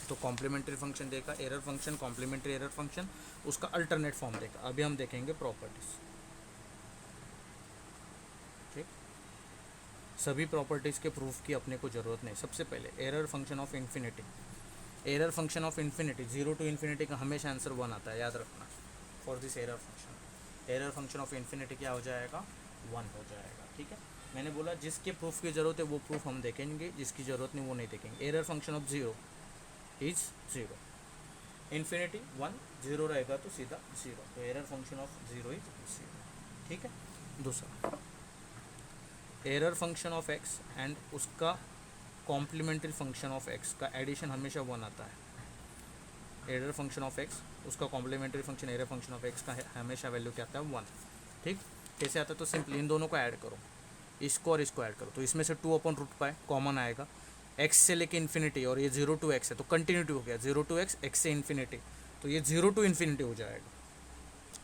तो कॉम्प्लीमेंट्री फंक्शन देखा, error function, complementary error function, उसका अल्टरनेट फॉर्म देखा। अभी हम देखेंगे प्रॉपर्टीज, ठीक। सभी प्रॉपर्टीज़ के प्रूफ की अपने को ज़रूरत नहीं। सबसे पहले error function of infinity, error function of infinity, zero to infinity का हमेशा आंसर 1 आता है, याद रखना। For this error function, error function of infinity क्या हो जाएगा, 1 हो जाएगा, ठीक है। मैंने बोला जिसके प्रूफ की ज़रूरत है वो प्रूफ हम देखेंगे, जिसकी ज़रूरत नहीं वो नहीं देखेंगे। Error function of zero is zero, infinity 1, zero रहेगा तो सीधा जीरो, तो error function of zero is zero, ठीक है। दूसरा, error function of x and उसका कॉम्प्लीमेंट्री फंक्शन ऑफ एक्स का एडिशन हमेशा 1 आता है। एरर फंक्शन ऑफ एक्स, उसका complementary function error function of X का हमेशा वैल्यू क्या आता है, 1, ठीक। कैसे आता है, तो सिंपली इन दोनों को ऐड करो, इसको और इसको ऐड करो, तो इसमें से 2/√पाई कॉमन आएगा, एक्स से लेके इन्फिनिटी, और ये जीरो टू एक्स है तो कंटिन्यूटी हो गया, जीरो टू एक्स, एक्स से इन्फिनिटी, तो ये जीरो टू इन्फिनिटी हो जाएगा।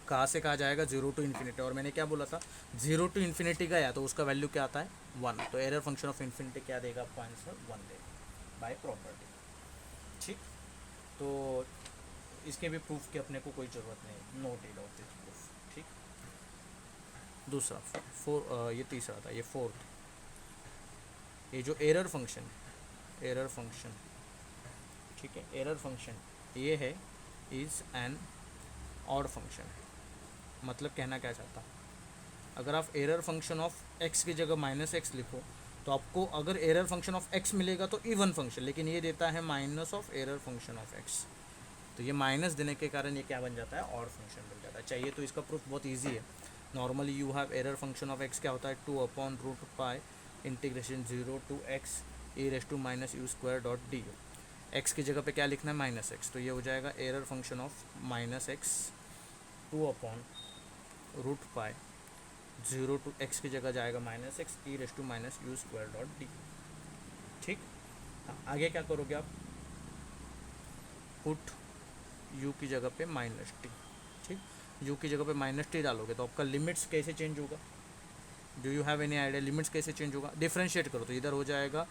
कहाँ से कहा जाएगा, जीरो टू इन्फिनिटी, और मैंने क्या बोला था, जीरो टू इन्फिनिटी गया तो उसका वैल्यू क्या आता है, 1, तो एरर फंक्शन ऑफ इन्फिनिटी क्या देगा आपको आंसर, 1 देगा बाय प्रॉपर्टी, ठीक। तो इसके भी प्रूफ की अपने को कोई ज़रूरत नहीं, no need of this proof, ठीक। दूसरा ये तीसरा था, ये फोर्थ, ये जो एरर फंक्शन है, एरर फंक्शन, ठीक है, एरर फंक्शन ये है, इज़ एन ऑड फंक्शन, मतलब कहना क्या चाहता हूँ, अगर आप एरर फंक्शन ऑफ एक्स की जगह माइनस एक्स लिखो तो आपको अगर एरर फंक्शन ऑफ एक्स मिलेगा तो इवन फंक्शन, लेकिन ये देता है minus of error function of x, तो ये माइनस देने के कारण ये क्या बन जाता है, ऑड फंक्शन बन जाता है। चाहिए तो इसका प्रूफ बहुत ईजी है, normally you have error function of x क्या होता है, 2/√पाई integration zero to x e raise to minus u square dot d u, x की जगह पे क्या लिखना है, माइनस एक्स, तो ये हो जाएगा error function of minus x 2/√पाई जीरो टू एक्स की जगह जाएगा minus x e raise to minus u square dot d, ठीक। आगे क्या करोगे आप, पुट यू की जगह पे माइनस टी, ठीक, यू की जगह पे माइनस टी डालोगे तो आपका लिमिट्स कैसे चेंज होगा, do you have any idea, limits कैसे चेंज होगा, डिफ्रेंशिएट करो तो इधर हो जाएगा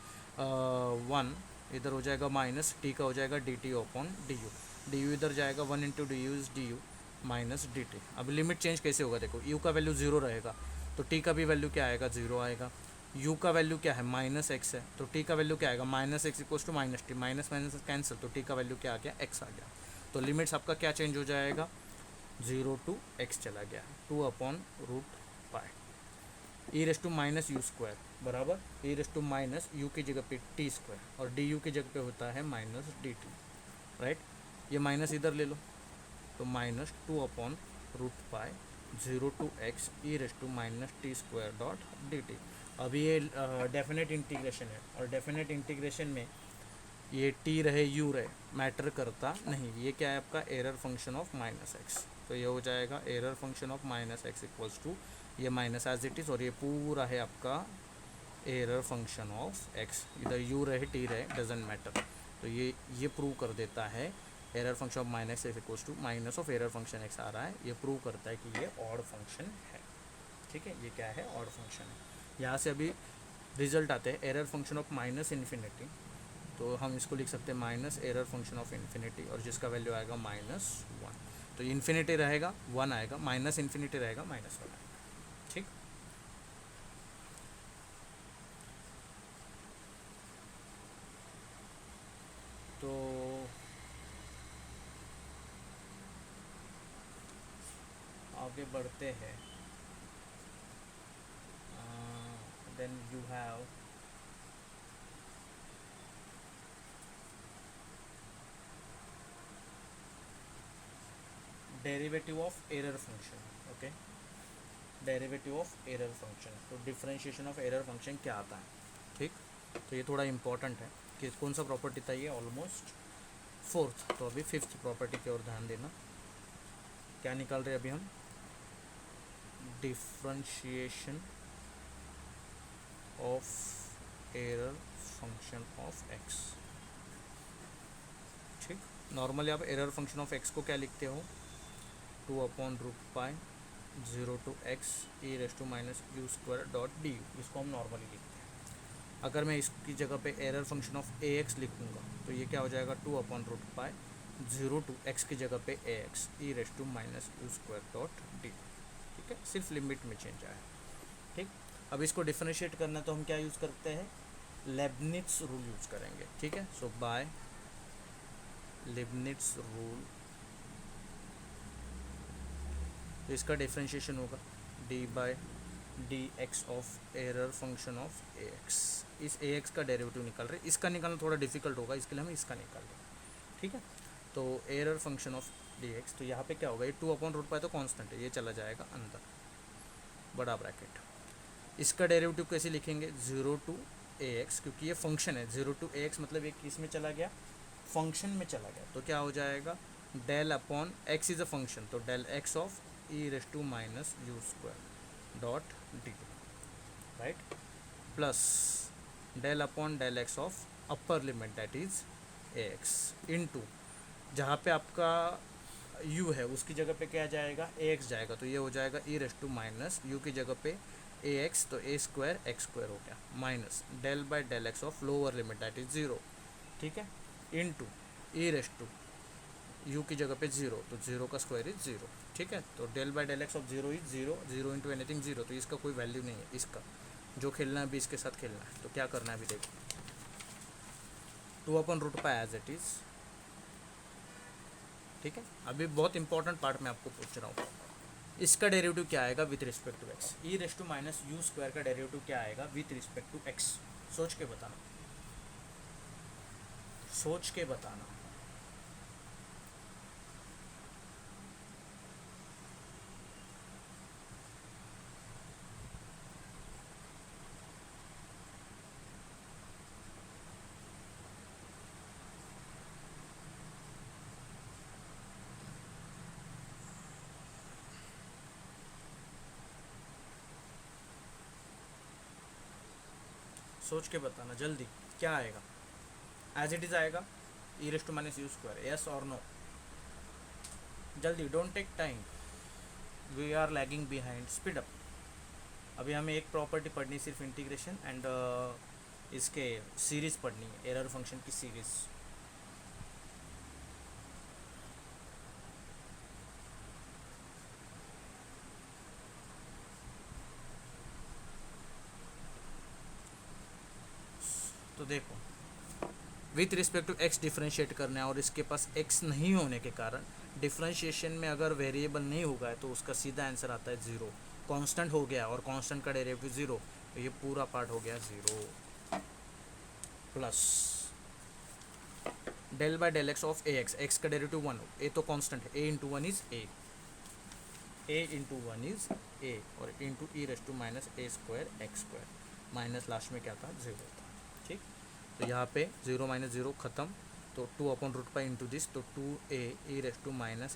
1, इधर हो जाएगा माइनस टी का हो जाएगा D T upon D you इधर जाएगा 1 into D you is D you minus d T. अब लिमिट चेंज कैसे होगा, देखो यू का वैल्यू जीरो रहेगा तो टी का भी वैल्यू क्या आएगा, जीरो आएगा, यू का वैल्यू क्या है, माइनस एक्स है, तो टी का वैल्यू क्या आएगा, minus x equals to minus T, minus minus cancel, तो टी का वैल्यू क्या आ गया, एक्स आ गया, तो लिमिट्स आपका क्या चेंज हो जाएगा, जीरो टू एक्स चला गया, 2/√पाई e raise to minus u square बराबर e raise to minus u की जगह पे टी स्क्वायर, और डी यू की जगह पे होता है माइनस डी टी, राइट। ये माइनस इधर ले लो तो माइनस 2/√पाई zero to x e raise to minus t square dot D t. अभी ये डेफिनेट इंटीग्रेशन है, और डेफिनेट इंटीग्रेशन में ये टी रहे यू रहे मैटर करता नहीं, ये क्या है आपका error function of minus x, तो ये हो जाएगा error function of minus x equals to ये माइनस एज इट इज़, और ये पूरा है आपका एरर फंक्शन ऑफ एक्स, इधर यू रहे टी रहे डजेंट मैटर, तो ये प्रूव कर देता है error function of minus x equals to minus of error function x आ रहा है, ये प्रूव करता है कि ये ऑड फंक्शन है। ठीक है, ये क्या है, ऑड फंक्शन है। यहाँ से अभी रिजल्ट आते हैं error function of minus infinity, तो हम इसको लिख सकते हैं minus error function of infinity, और जिसका वैल्यू आएगा -1। तो इन्फिनिटी रहेगा 1 आएगा, माइनस इन्फिनिटी रहेगा -1 आएगा। ठीक, तो आगे बढ़ते हैं। Then you have derivative of error function. Okay, derivative of error function, तो डिफरेंशिएशन ऑफ एरर फंक्शन क्या आता है। ठीक, तो ये थोड़ा इंपॉर्टेंट है कि कौन सा प्रॉपर्टी था ये, ऑलमोस्ट फोर्थ, तो अभी फिफ्थ प्रॉपर्टी की ओर ध्यान देना। क्या निकाल रहे हैं अभी हम, differentiation of error function of X. ठीक, नॉर्मली आप एरर फंक्शन ऑफ एक्स को क्या लिखते हो, 2/√π 0 to x e⁻u² du, इसको हम नॉर्मली लिखते हैं। अगर मैं इसकी जगह पे error function of a x लिखूँगा तो ये क्या हो जाएगा, 2/√π 0 to x की जगह पे ए एक्स e⁻u² d। ठीक है, सिर्फ लिमिट में चेंज आया। ठीक, अब इसको डिफरेंशिएट करना तो हम क्या यूज़ करते हैं, लेबनिट्स रूल यूज़ करेंगे। ठीक है, सो बाय लेबनिट्स रूल, तो इसका डिफरेंशिएशन होगा d/dx of error function of a x. इस ए एक्स का डेरिवेटिव निकाल रहे, इसका निकालना थोड़ा डिफिकल्ट होगा, इसके लिए हम इसका निकाल रहे हैं। ठीक है, तो एरर फंक्शन ऑफ dx, तो यहाँ पे क्या होगा, ये 2/√π तो कांस्टेंट है, ये चला जाएगा अंदर, बड़ा ब्रैकेट। इसका डेरिवेटिव कैसे लिखेंगे, 0 to ax, क्योंकि ये फंक्शन है, 0 to ax मतलब ये किस में चला गया, फंक्शन में चला गया, तो क्या हो जाएगा, del upon x is a function, तो del x of e⁻u² dot d, right, plus del upon del x of upper limit that is ax into, जहाँ पे आपका u है उसकी जगह पे क्या जाएगा, ax जाएगा, तो ये हो जाएगा e⁻u की जगह पे ax, तो a² x² हो गया, minus del by del x of lower limit that is 0। ठीक है, इनटू e⁻u की जगह पे 0, तो 0 का स्क्वायर इज 0। ठीक है, तो del by del x of 0 is 0, 0 into anything 0, तो इसका कोई वैल्यू नहीं है, इसका जो खेलना है अभी इसके साथ खेलना है, तो क्या करना है अभी देखो, 2/√π एज इट इज़। ठीक है, अभी बहुत इंपॉर्टेंट पार्ट मैं आपको पूछ रहा हूँ, इसका डेरिवेटिव क्या आएगा with respect to x, e⁻u² का डेरिवेटिव क्या आएगा विथ रिस्पेक्ट टू एक्स, सोच के बताना, सोच के बताना। सोच के बताना जल्दी, क्या आएगा, एज इट इज़ आएगा e⁻u², यस और नो, जल्दी, don't take time, we are lagging behind, speed up. अभी हमें एक प्रॉपर्टी पढ़नी, सिर्फ इंटीग्रेशन एंड इसके सीरीज़ पढ़नी है, एरर फंक्शन की सीरीज़। तो देखो, with respect to X differentiate करना है, और इसके पास एक्स नहीं होने के कारण डिफ्रेंशिएशन में अगर वेरिएबल नहीं होगा तो उसका सीधा आंसर आता है 0। कांस्टेंट हो गया और कांस्टेंट का डेरिवेटिव 0, तो ये पूरा पार्ट हो गया 0, plus del by del x of a x, x का डेरिवेटिव 1, ए तो कांस्टेंट है, a into 1 is a into 1 is a, और into e⁻a² x², minus last में क्या था, 0 था। ठीक, तो यहाँ पे 0 - 0 ख़त्म, तो 2/√π इंटू दिस, तो 2a e⁻a²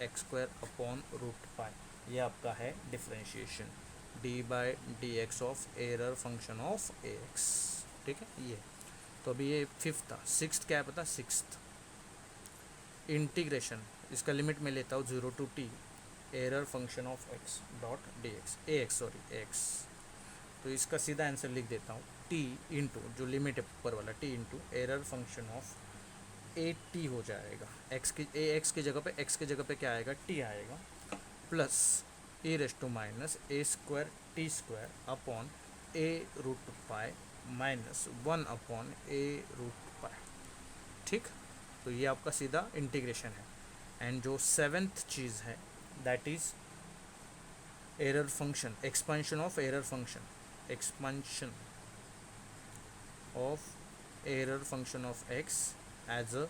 x² अपॉन √π, ये आपका है differentiation d/dx of error function of ax। ठीक है, ये तो अभी ये फिफ्थ था, सिक्स्थ क्या है पता, सिक्स्थ इंटीग्रेशन, इसका लिमिट मैं लेता हूँ 0 to t error function of x dot D x A x sorry x. तो इसका सीधा आंसर लिख देता हूँ t इंटू जो लिमिट है ऊपर वाला t into error function of A T हो जाएगा, x की ए एक्स की जगह पे x की जगह पे क्या आएगा t आएगा, plus e raise to minus A square T square upon A root pi minus 1 upon A root pi. ठीक, तो ये आपका सीधा इंटीग्रेशन है। एंड जो सेवेंथ चीज़ है that is error function, expansion of error function, expansion of error function of X as a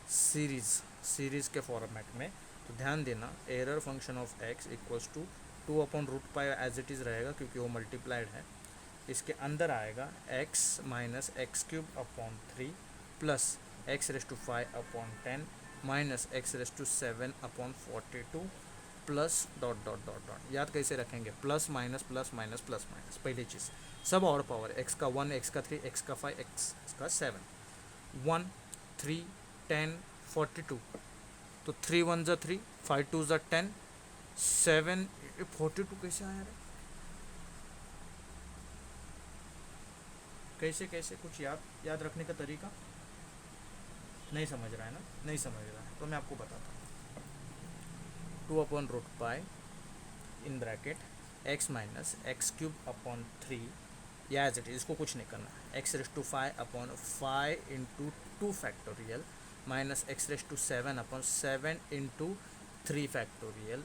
series के फॉर्मेट में। तो ध्यान देना error function of X equals to 2 upon root pi as it is रहेगा क्योंकि वो मल्टीप्लाइड है। इसके अंदर आएगा x minus X cube upon 3 plus X raise to 5 upon 10 minus X raise to 7 upon 42 plus dot dot dot dot. याद कैसे रखेंगे, plus minus plus minus plus minus, पहली चीज़ सब और पावर, x का 1 x का 3 x का 5 x का 7 1 3 10 42, तो 3 1 ज़ा 3 5 2 ज़ा 10 7 42 कैसे आया रे, कैसे कैसे कुछ याद रखने का तरीका नहीं समझ रहा है ना, नहीं समझ रहा है तो मैं आपको बताता हूँ। 2 upon root pi in bracket x minus X cube upon 3 या एज इट इज, इसको कुछ नहीं करना, X raise to 5 upon 5 into 2 factorial minus X raise to 7 upon 7 into 3 factorial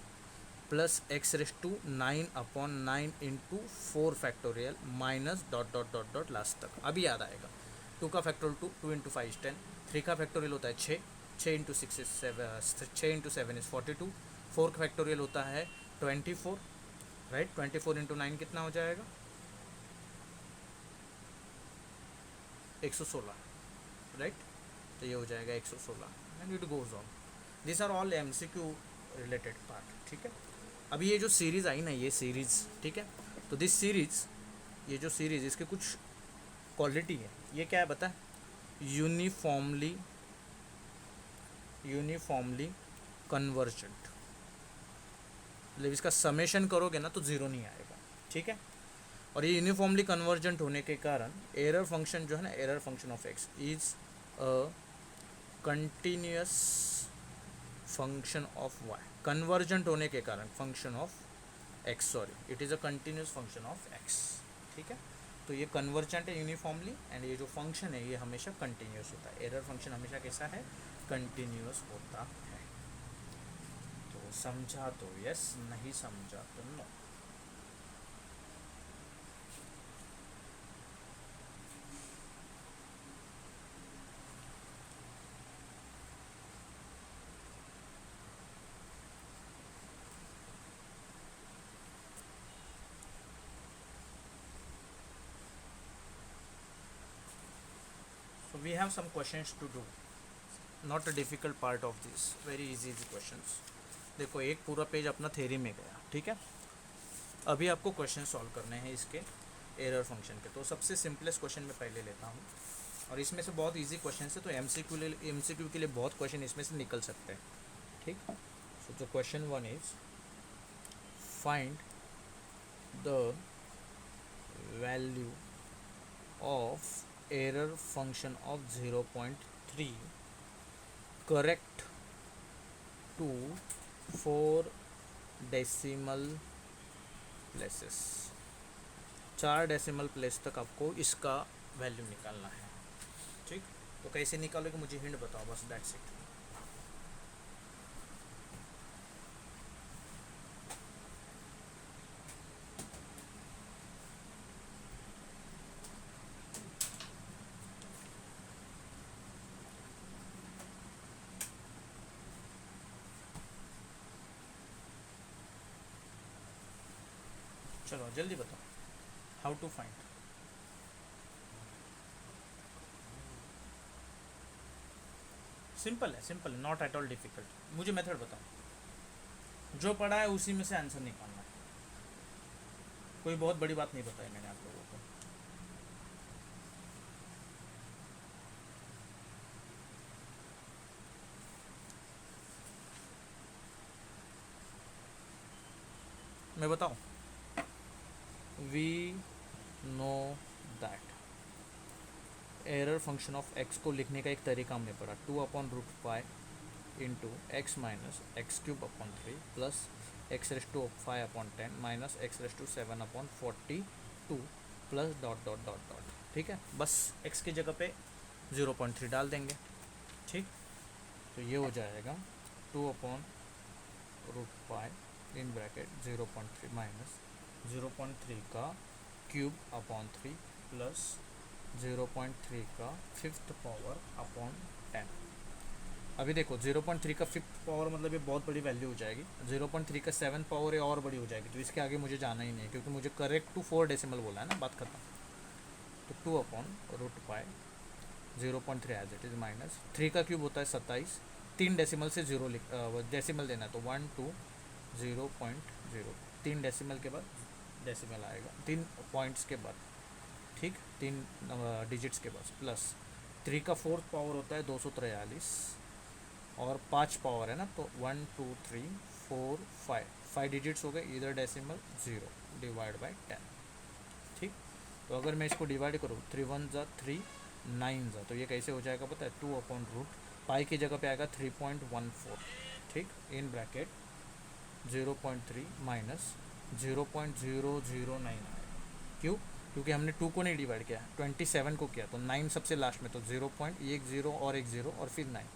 plus X raise to 9 upon 9 into 4 factorial minus dot dot dot dot last तक। अभी याद आएगा, 2 का फैक्टोरियल 2 इंटू 5 इज 10, 3 का फैक्टोरियल होता है 6 इंटू 6 इज 6 इंटू 7 इज 42, 4 का factorial होता है 24 राइट, 24 इंटू 9 कितना हो जाएगा 116 राइट, तो ये हो जाएगा 116 and it goes on. This are all MCQ related part. ठीक है, अभी ये जो सीरीज़ आई ना, ये सीरीज़ ठीक है, तो दिस सीरीज़, ये जो सीरीज़ इसके कुछ क्वालिटी है, ये क्या है बता, यूनिफॉर्मली कन्वर्जेंट, मतलब इसका समेशन करोगे ना तो ज़ीरो नहीं आएगा। ठीक है, और ये यूनिफॉर्मली कन्वर्जेंट होने के कारण एरर फंक्शन जो है ना, error function of x is a continuous function of Y, convergent होने के कारण function of X, sorry it is a continuous function of X. ठीक है, तो ये कन्वर्जेंट है यूनिफॉर्मली, एंड ये जो फंक्शन है ये हमेशा कंटिन्यूस होता है, एरर फंक्शन हमेशा कैसा है, कंटिन्यूस होता है। तो समझा तो यस, नहीं समझा तो no. So we have some questions to do, not a difficult part of this, very easy questions। देखो एक पूरा पेज अपना थ्योरी में गया। ठीक है, अभी आपको क्वेश्चन सॉल्व करने हैं इसके एरर फंक्शन के। तो सबसे सिंपलेस्ट क्वेश्चन मैं पहले लेता हूँ, और इसमें से बहुत इजी क्वेश्चन है, तो MCQ के लिए बहुत क्वेश्चन इसमें से निकल सकते हैं। ठीक, सो जो question 1 is find the value of error function of 0.3 correct to 4 decimal places, 4 decimal place तक आपको इसका वैल्यू निकालना है। ठीक, तो कैसे निकालोगे मुझे हिंट बताओ बस, दैट्स इट। चलो जल्दी बताओ, हाउ टू फाइंड। सिंपल है, सिंपल है, नॉट एट ऑल डिफिकल्ट। मुझे मेथड बताओ, जो पढ़ा है उसी में से आंसर निकालना है, कोई बहुत बड़ी बात नहीं बताई मैंने आप लोगों को। मैं बताऊँ, we know that error function of X को लिखने का एक तरीका हमने पढ़ा, 2/√5 into X minus X cube upon 3 plus x⁵5/10 minus x⁴7/42 plus dot dot dot dot. ठीक है, बस x की जगह पे 0.3 डाल देंगे। ठीक, तो ये हो जाएगा 2/√5 इन ब्रैकेट 0.3 माइनस 0.3 का क्यूब अपॉन 3 प्लस 0.3 का फिफ्थ पावर अपॉन 10। अभी देखो 0.3 का फिफ्थ पावर मतलब ये बहुत बड़ी वैल्यू हो जाएगी, 0.3 का सेवन्थ पावर ये और बड़ी हो जाएगी, तो इसके आगे मुझे जाना ही नहीं है क्योंकि मुझे करेक्ट टू 4 डेसिमल बोला है ना, बात खत्म। तो 2/√5 0.3 एज इट इज़ माइनस 3 का क्यूब होता है 27, 3 डेसिमल से जीरो डेसिमल देना है तो 1 2 0.0, 3 डेसिमल के बाद डेसिमल आएगा, 3 पॉइंट्स के बाद। ठीक, 3 डिजिट्स के बाद प्लस 3 का फोर्थ पावर होता है 243 और 5 पावर है ना, तो 1 2 3 4 5 डिजिट्स हो गए, इधर डेसिमल 0 डिवाइड बाय 10। ठीक, तो अगर मैं इसको डिवाइड करूँ 3 1 ज़ा 3 9 ज़ा, तो ये कैसे हो जाएगा पता है, 2/√पाई की जगह पे आएगा 3.14। ठीक, इन ब्रैकेट 0.3 माइनस 0.009 आएगा। क्यों? क्योंकि हमने 2 को नहीं डिवाइड किया, 27 को किया, तो 9 सबसे लास्ट में, तो 0.10 और 10 और फिर 9।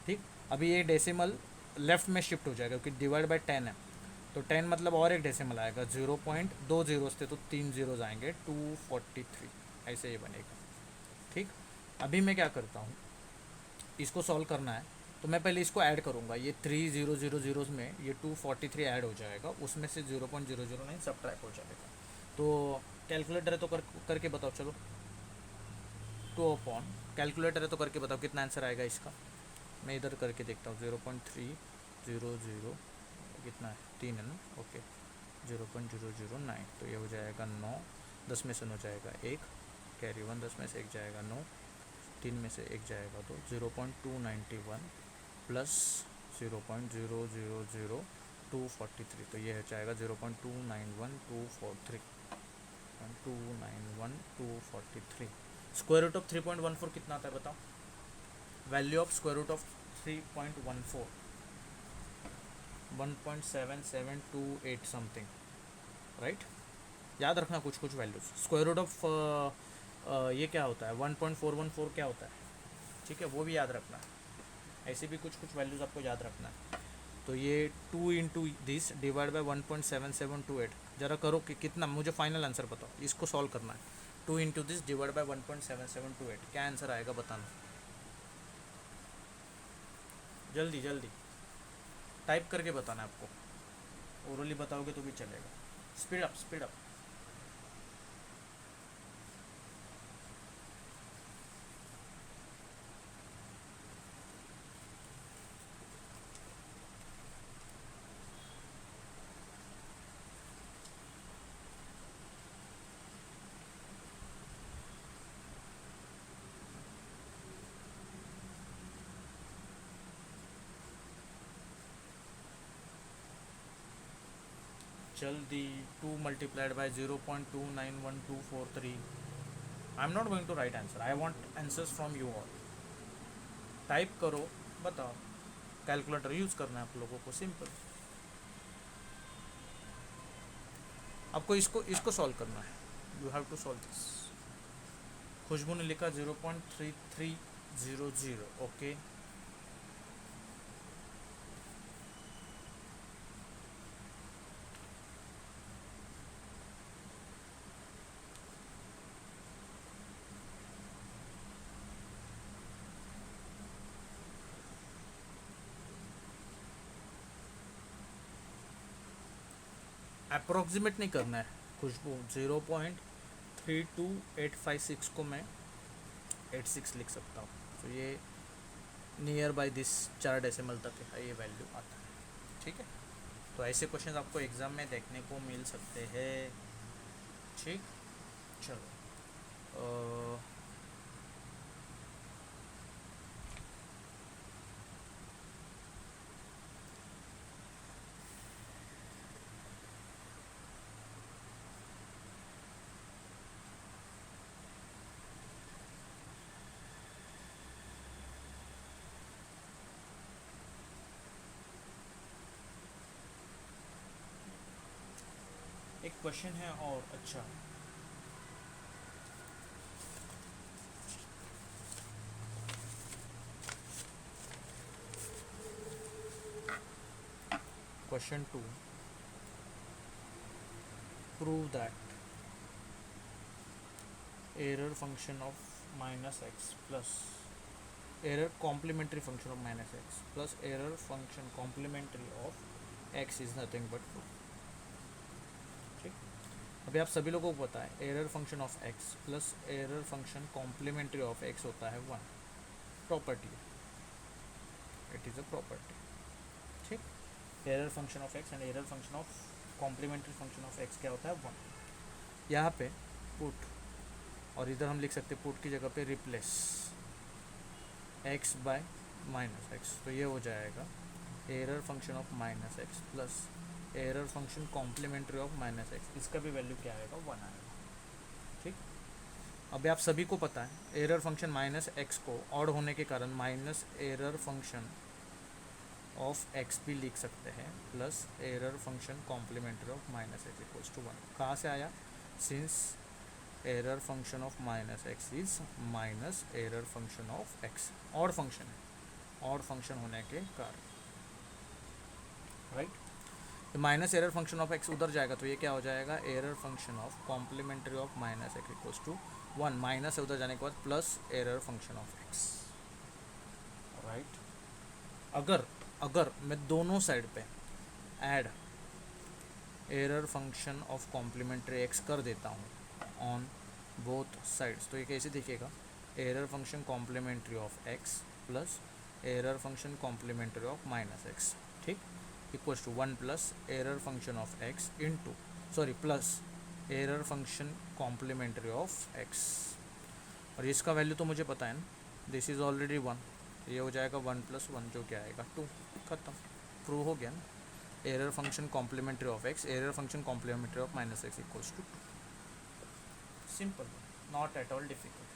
ठीक, अभी ये डेसिमल लेफ्ट में शिफ्ट हो जाएगा क्योंकि डिवाइड बाय 10 है, तो 10 मतलब और एक डेसिमल आएगा, 0.2 जीरोस थे तो 3 जीरोस आएंगे, 243 ऐसे ये बनेगा। ठीक, अभी मैं क्या करता हूँ, इसको सॉल्व करना है तो मैं पहले इसको ऐड करूँगा, ये 3000 में ये 243 ऐड हो जाएगा, उसमें से 0.009 सब्ट्रैक्ट हो जाएगा। तो कैलकुलेटर है तो करके बताओ, चलो 2 कैलकुलेटर है तो करके बताओ कितना आंसर आएगा इसका। मैं इधर करके देखता हूँ, 0.300 कितना है, 3 है ना, ओके 0.009, तो ये हो जाएगा 9, 10 में से 9 जाएगा 1, कैरी 1, 10 में से 1 जाएगा 9, 3 में से 1 जाएगा तो 0.291 प्लस 0.000243, तो ये हो जाएगा 0.291243। स्क्वायर रूट ऑफ 3.14 कितना आता है बताओ, value of square root of 3.14 1.7728 something, right. याद रखना कुछ कुछ वैल्यूज, स्क्वायर रूट ऑफ ये क्या होता है 1.414 क्या होता है, ठीक है, वो भी याद रखना है। ऐसे भी कुछ कुछ वैल्यूज़ आपको याद रखना है। तो ये 2 इंटू दिस डिवाइड बाई 1.7728, ज़रा करो कि कितना, मुझे फाइनल आंसर बताओ, इसको सॉल्व करना है। 2 इंटू दिस डिवाइड बाई 1.7728 क्या आंसर आएगा बताना, जल्दी जल्दी टाइप करके बताना है आपको, ओरली बताओगे तो भी चलेगा, स्पीड अप स्पीड अप। जल्दी, 2 multiplied by 0.291243. I am not going to write answer. I want answers from you all. Type करो, बताओ, कैलकुलेटर यूज़ करना है आप लोगों को, सिंपल। आपको इसको सॉल्व करना है, you have to solve this. Khushboo ने लिखा 0.3300, ओके। अप्रोक्सीमेट नहीं करना है खुशबू, 0.32856 को मैं 86 लिख सकता हूँ, तो ये नियर बाय दिस 4 डेसिमल तक है ये वैल्यू आता है, ठीक है। तो ऐसे क्वेश्चन आपको एग्ज़ाम में देखने को मिल सकते हैं, ठीक। चलो एक क्वेश्चन है और अच्छा, question 2, prove that error function of minus x plus error complementary function of minus x plus error function complementary of x is nothing but true. ठीक, अभी आप सभी लोगों को पता है error function of x plus error function complementary of x होता है 1, property, it is a property. ठीक, error function of x and error function of complementary function of x क्या होता है 1। यहाँ पे पुट, और इधर हम लिख सकते हैं पुट की जगह पे replace x by minus x, तो ये हो जाएगा error function of minus x plus error function complementary of minus x, इसका भी वैल्यू क्या आएगा 1 आएगा। ठीक, अभी आप सभी को पता है एरर फंक्शन माइनस एक्स को ऑड होने के कारण minus error function of x भी लिख सकते हैं plus error function complementary of minus x equals to 1। कहाँ से आया, since error function of minus x is minus error function of x, odd function है, ऑड फंक्शन होने के कारण, राइट। तो minus error function of x उधर जाएगा तो ये क्या हो जाएगा, error function of complementary of minus x equals to 1, minus से उधर जाने के बाद plus error function of x, right. अगर मैं दोनों साइड पे add error function of complementary x कर देता हूँ ऑन बोथ साइड्स, तो ये कैसे दिखेगा, error function complementary of x plus error function complementary of minus x, ठीक, equals to 1 plus error function of x into plus error function complementary of x, और इसका वैल्यू तो मुझे पता है ना, दिस इज़ ऑलरेडी 1, ये हो जाएगा 1 + 1 जो क्या आएगा 2, खत्म, प्रूव हो गया ना। Error function complementary of x, error function complementary of minus x equals to 2, simple, not at all difficult.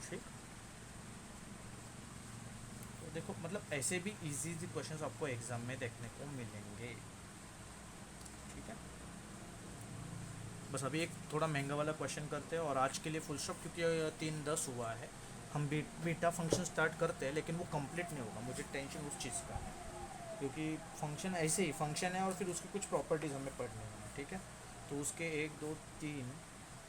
ठीक, तो देखो मतलब ऐसे भी इजी क्वेश्चंस आपको एग्जाम में देखने को मिलेंगे। ठीक है, बस अभी एक थोड़ा महंगा वाला क्वेश्चन करते हैं और आज के लिए फुल स्टॉप, क्योंकि 3:10 हुआ है। हम बीटा फंक्शन स्टार्ट करते हैं लेकिन वो कंप्लीट नहीं होगा, मुझे टेंशन उस चीज़ का है, क्योंकि फंक्शन ऐसे ही फंक्शन है और फिर उसकी कुछ प्रॉपर्टीज़ हमें पढ़नी है। ठीक है, तो उसके 1 2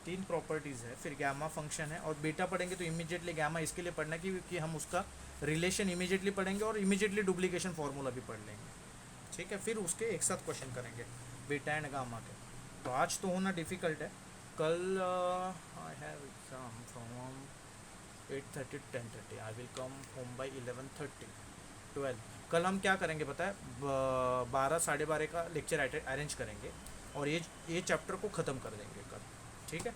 तीन प्रॉपर्टीज़ है, फिर गामा फंक्शन है, और बीटा पढ़ेंगे तो इमीडिएटली गामा इसके लिए पढ़ना है क्योंकि हम उसका रिलेशन इमीडिएटली पढ़ेंगे और इमीडिएटली डुप्लीकेशन फार्मूला भी पढ़ लेंगे। ठीक है, फिर उसके एक साथ क्वेश्चन करेंगे बीटा एंड गामा के। तो आज तो होना डिफ़िकल्ट है, कल I have exam from 8:30 to 10:30, I will come home by 11:30 12। कल हम क्या करेंगे पता है, 12 साढ़े 12 का लेक्चर अरेंज करेंगे और ये चैप्टर को ख़त्म कर देंगे कल। ठीक है,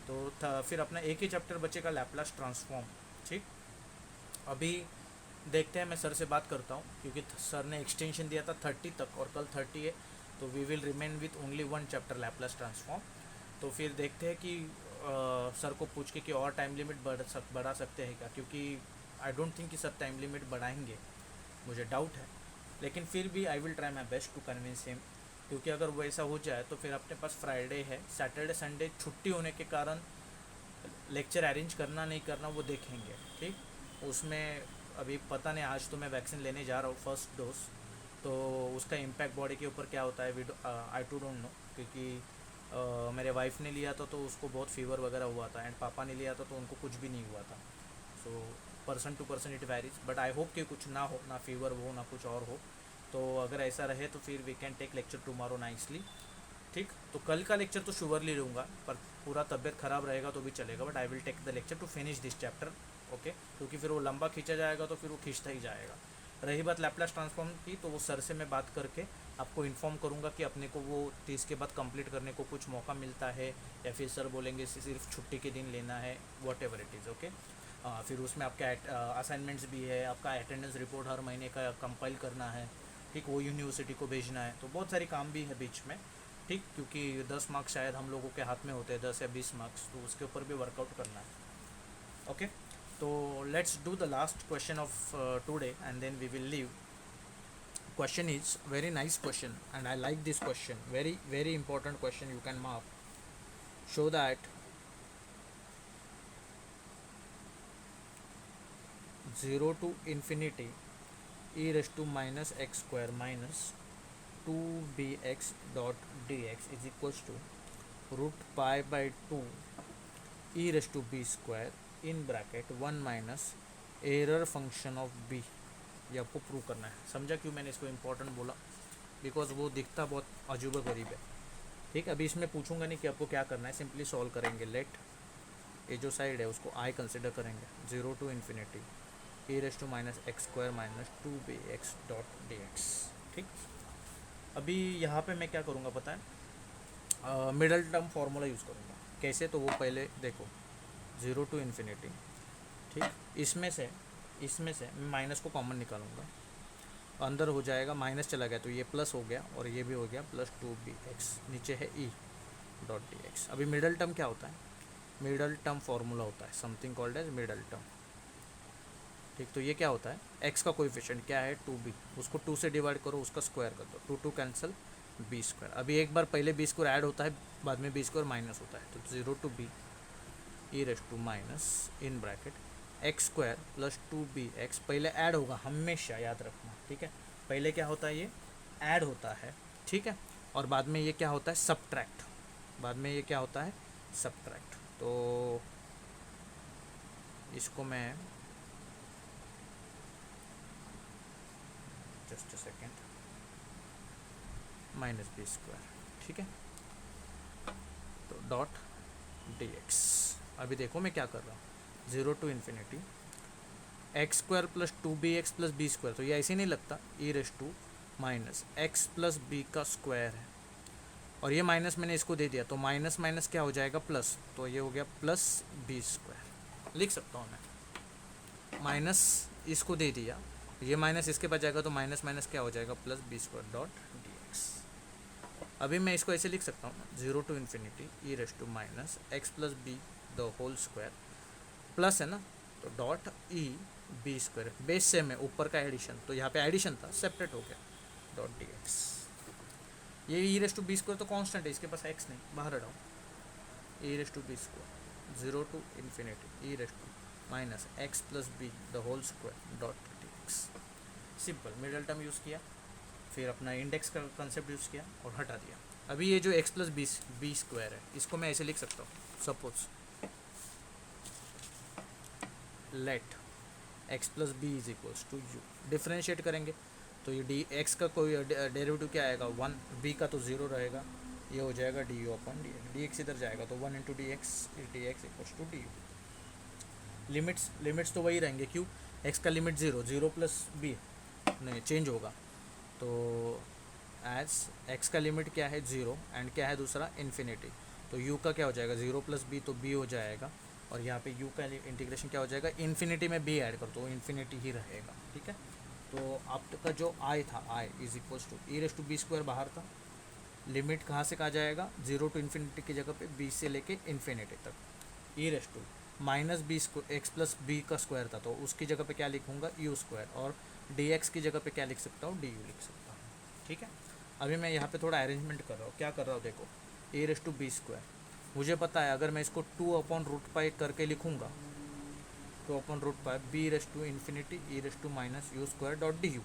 तो फिर अपना एक ही चैप्टर बचेगा, लैपलास ट्रांसफॉर्म। ठीक, अभी देखते हैं, मैं सर से बात करता हूँ क्योंकि सर ने एक्सटेंशन दिया था 30 तक और कल 30 है, तो we will remain with only 1 chapter Laplace transform. तो फिर देखते हैं कि सर को पूछ के कि और टाइम लिमिट बढ़ा सकते हैं क्या, क्योंकि आई डोंट थिंक कि सर टाइम लिमिट बढ़ाएंगे, मुझे डाउट है, लेकिन फिर भी I will try my best to convince him, क्योंकि अगर वैसा हो जाए तो फिर अपने पास फ्राइडे है, सैटरडे संडे छुट्टी होने के कारण लेक्चर अरेंज करना नहीं करना वो देखेंगे। ठीक, उसमें अभी पता नहीं, आज तो मैं वैक्सीन लेने जा रहा हूँ फर्स्ट डोज, तो उसका इम्पैक्ट बॉडी के ऊपर क्या होता है आई टू डोंट नो, क्योंकि मेरे वाइफ ने लिया था तो उसको बहुत फीवर वगैरह हुआ था, एंड पापा ने लिया था तो उनको कुछ भी नहीं हुआ था। So person to person it varies, but I hope कि कुछ ना हो, ना फीवर हो ना कुछ और हो। तो अगर ऐसा रहे तो फिर we can take lecture tomorrow nicely. ठीक, तो कल का लेक्चर तो श्योरली लूँगा, पर पूरा तबीयत ख़राब रहेगा तो भी चलेगा, but I will take the lecture to finish this chapter. Okay, क्योंकि फिर वो लंबा खींचा जाएगा तो फिर वो खींचता ही जाएगा। रही बात लैपलास ट्रांसफॉर्म की, तो वो सर से मैं बात करके आपको इन्फॉर्म करूँगा कि अपने को वो 30 के बाद कंप्लीट करने को कुछ मौका मिलता है, या फिर सर बोलेंगे सिर्फ छुट्टी के दिन लेना है, what ever it is. Okay, फिर उसमें आपका असाइनमेंट्स भी है, आपका अटेंडेंस रिपोर्ट हर महीने का कंपाइल करना है। ठीक, वो यूनिवर्सिटी को भेजना है, तो बहुत सारी काम भी है बीच में। ठीक, क्योंकि 10 मार्क्स शायद हम लोगों के हाथ में होते हैं, 10 या 20 मार्क्स, तो उसके ऊपर भी वर्कआउट करना है। ओके, तो let's do the last question of today and then we will leave. question is very nice question, and I like this question. Very very important question. You can mark. Show that 0 to infinity e raised to minus x square minus 2bx dot dx is equals to root pi by 2 e raised to b square in bracket 1 minus error function of b. ये आपको prove करना है. समझा क्यों मैंने इसको important बोला? Because वो दिखता बहुत अजूबा गरीब है. ठीक है, अभी इसमें पूछूंगा नहीं कि आपको क्या करना है, सिंपली सॉल्व करेंगे. लेट ये जो साइड है उसको आई कंसिडर करेंगे. 0 to infinity e raise to minus x square minus 2bx dot dx. ठीक, अभी यहाँ पे मैं क्या करूँगा पता है? मिडल टर्म फार्मूला यूज़ करूँगा. कैसे? तो वो पहले देखो, 0 टू इन्फिनिटी. ठीक, इसमें से मैं माइनस को कॉमन निकालूंगा. अंदर हो जाएगा, माइनस चला गया तो ये प्लस हो गया और ये भी हो गया प्लस 2bx. नीचे है e डॉट dx. अभी मिडल टर्म क्या होता है? मिडल टर्म फार्मूला होता है something called as middle term. ठीक, तो ये क्या होता है? x का कोएफिशिएंट क्या है? 2b. उसको 2 से डिवाइड करो, उसका स्क्वायर कर दो. 2 कैंसिल, b स्क्वायर. अभी एक बार पहले b स्क्वायर ऐड होता है, बाद में b स्क्वायर माइनस होता है. तो 0 to b e raise to minus in bracket x square plus 2bx. पहले ऐड होगा, हमेशा याद रखना. ठीक है, पहले क्या होता है? ये ऐड होता है. ठीक है, और बाद में ये क्या होता है? सब्ट्रैक्ट. बाद में ये क्या होता है? सब्ट्रैक्ट. तो इसको मैं just a second, minus b square. ठीक है, तो डॉट dx. अभी देखो मैं क्या कर रहा हूँ. 0 to infinity x square plus 2bx plus b square. तो ये ऐसे नहीं लगता, e raise to minus x plus b का स्क्वायर है, और ये माइनस मैंने इसको दे दिया, तो माइनस माइनस क्या हो जाएगा? प्लस. तो ये हो गया प्लस बी स्क्वायर. लिख सकता हूँ मैं. माइनस इसको दे दिया, ये माइनस इसके पास जाएगा तो माइनस माइनस क्या हो जाएगा? Plus b square dot dx. अभी मैं इसको ऐसे लिख सकता हूँ, 0 to infinity e raise to minus x plus b the whole square. Plus है ना, तो dot e b square. Base same है, ऊपर का एडिशन, तो यहाँ पे एडिशन था, सेपरेट हो गया. Dot dx. ये e raise to b square तो कांस्टेंट है, इसके पास एक्स नहीं, बाहर हटाओ. E raise to b square 0 to infinity e raise to minus x plus b the whole square dot dx. Simple middle term use किया, फिर अपना इंडेक्स का कंसेप्ट यूज़ किया और हटा दिया. अभी ये जो एक्स प्लस बी स्क्वायर है, इसको मैं ऐसे लिख सकता हूँ. Suppose let x plus b is equals to u. Differentiate करेंगे तो ये डी एक्स का कोई डेरिवेटिव क्या आएगा? 1. बी का तो 0 रहेगा, ये हो जाएगा d u upon d x. D x इधर जाएगा तो 1 into d x equals to d u. Limits तो वही रहेंगे. क्यों? एक्स का लिमिट 0 प्लस बी नहीं चेंज होगा. तो एज एक्स का लिमिट क्या है? 0, एंड क्या है दूसरा? इन्फिनिटी. तो यू का क्या हो जाएगा? 0 प्लस बी, तो बी हो जाएगा, और यहाँ पे u का इंटीग्रेशन क्या हो जाएगा? इन्फिनिटी में b ऐड कर दो, इन्फिनिटी ही रहेगा. ठीक है, तो आपका जो i था, i is equals to e raise to b square बाहर था. लिमिट कहाँ से कहा जाएगा? 0 टू इन्फिनिटी की जगह पे b से लेके इन्फिनिटी तक. E raise to minus b square x plus b का स्क्वायर था, तो उसकी जगह पे क्या लिखूँगा? You square. और dx की जगह पे क्या लिख सकता हूँ? du लिख सकता हूँ. ठीक है, अभी मैं यहाँ पे थोड़ा अरेंजमेंट कर रहा हूँ. क्या कर रहा हूँ देखो, ए रेस टू बी स्क्वायर मुझे पता है, अगर मैं इसको 2 अपॉन रूट पाई करके लिखूँगा, 2 upon root pi b raise to infinity e raise to minus u square dot d u.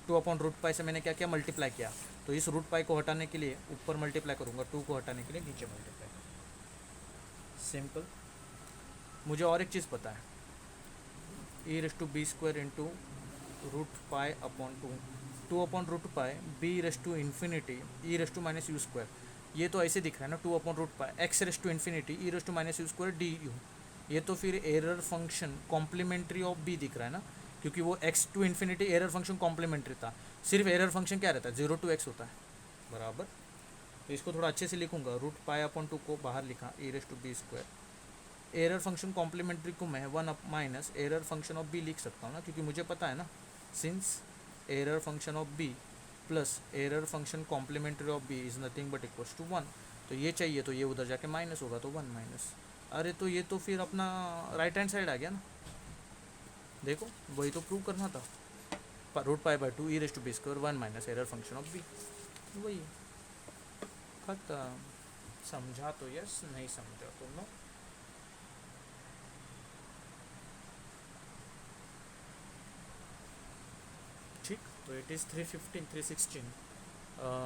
2 upon root pi से मैंने क्या किया? मल्टीप्लाई किया. तो इस रूट पाई को हटाने के लिए ऊपर मल्टीप्लाई करूँगा, 2 को हटाने के लिए नीचे मल्टीप्लाई करूँगा. सिंपल. मुझे और एक चीज़ पता है, e raise to b square into root pi upon 2 upon root pi b raise to infinity e raise to minus u square. ये तो ऐसे दिख रहा है ना, 2 upon root pi x raise to infinity e raise to minus u square d u. ये तो फिर error function complementary of b दिख रहा है ना, क्योंकि वो x to infinity error function complementary था. सिर्फ एरर फंक्शन क्या रहता है? 0 टू एक्स होता है, बराबर. तो इसको थोड़ा अच्छे से लिखूंगा. रूट पाई अपॉन 2 को बाहर लिखा, e raise to b square. Error function complementary को मैं 1 up minus error function of b लिख सकता हूँ ना, क्योंकि मुझे पता है ना, since error function of b plus error function complementary of b is nothing but equals to 1. तो ये चाहिए, तो ये उधर जाके माइनस होगा, तो 1 माइनस. अरे तो ये तो फिर अपना राइट हैंड साइड आ गया ना. देखो वही तो प्रूव करना था. Root pi by two e raise to b square 1 minus error function of b. वही खत्म। समझा तो यस, नहीं समझा तो नो। ठीक, तो इट इज़ 315 316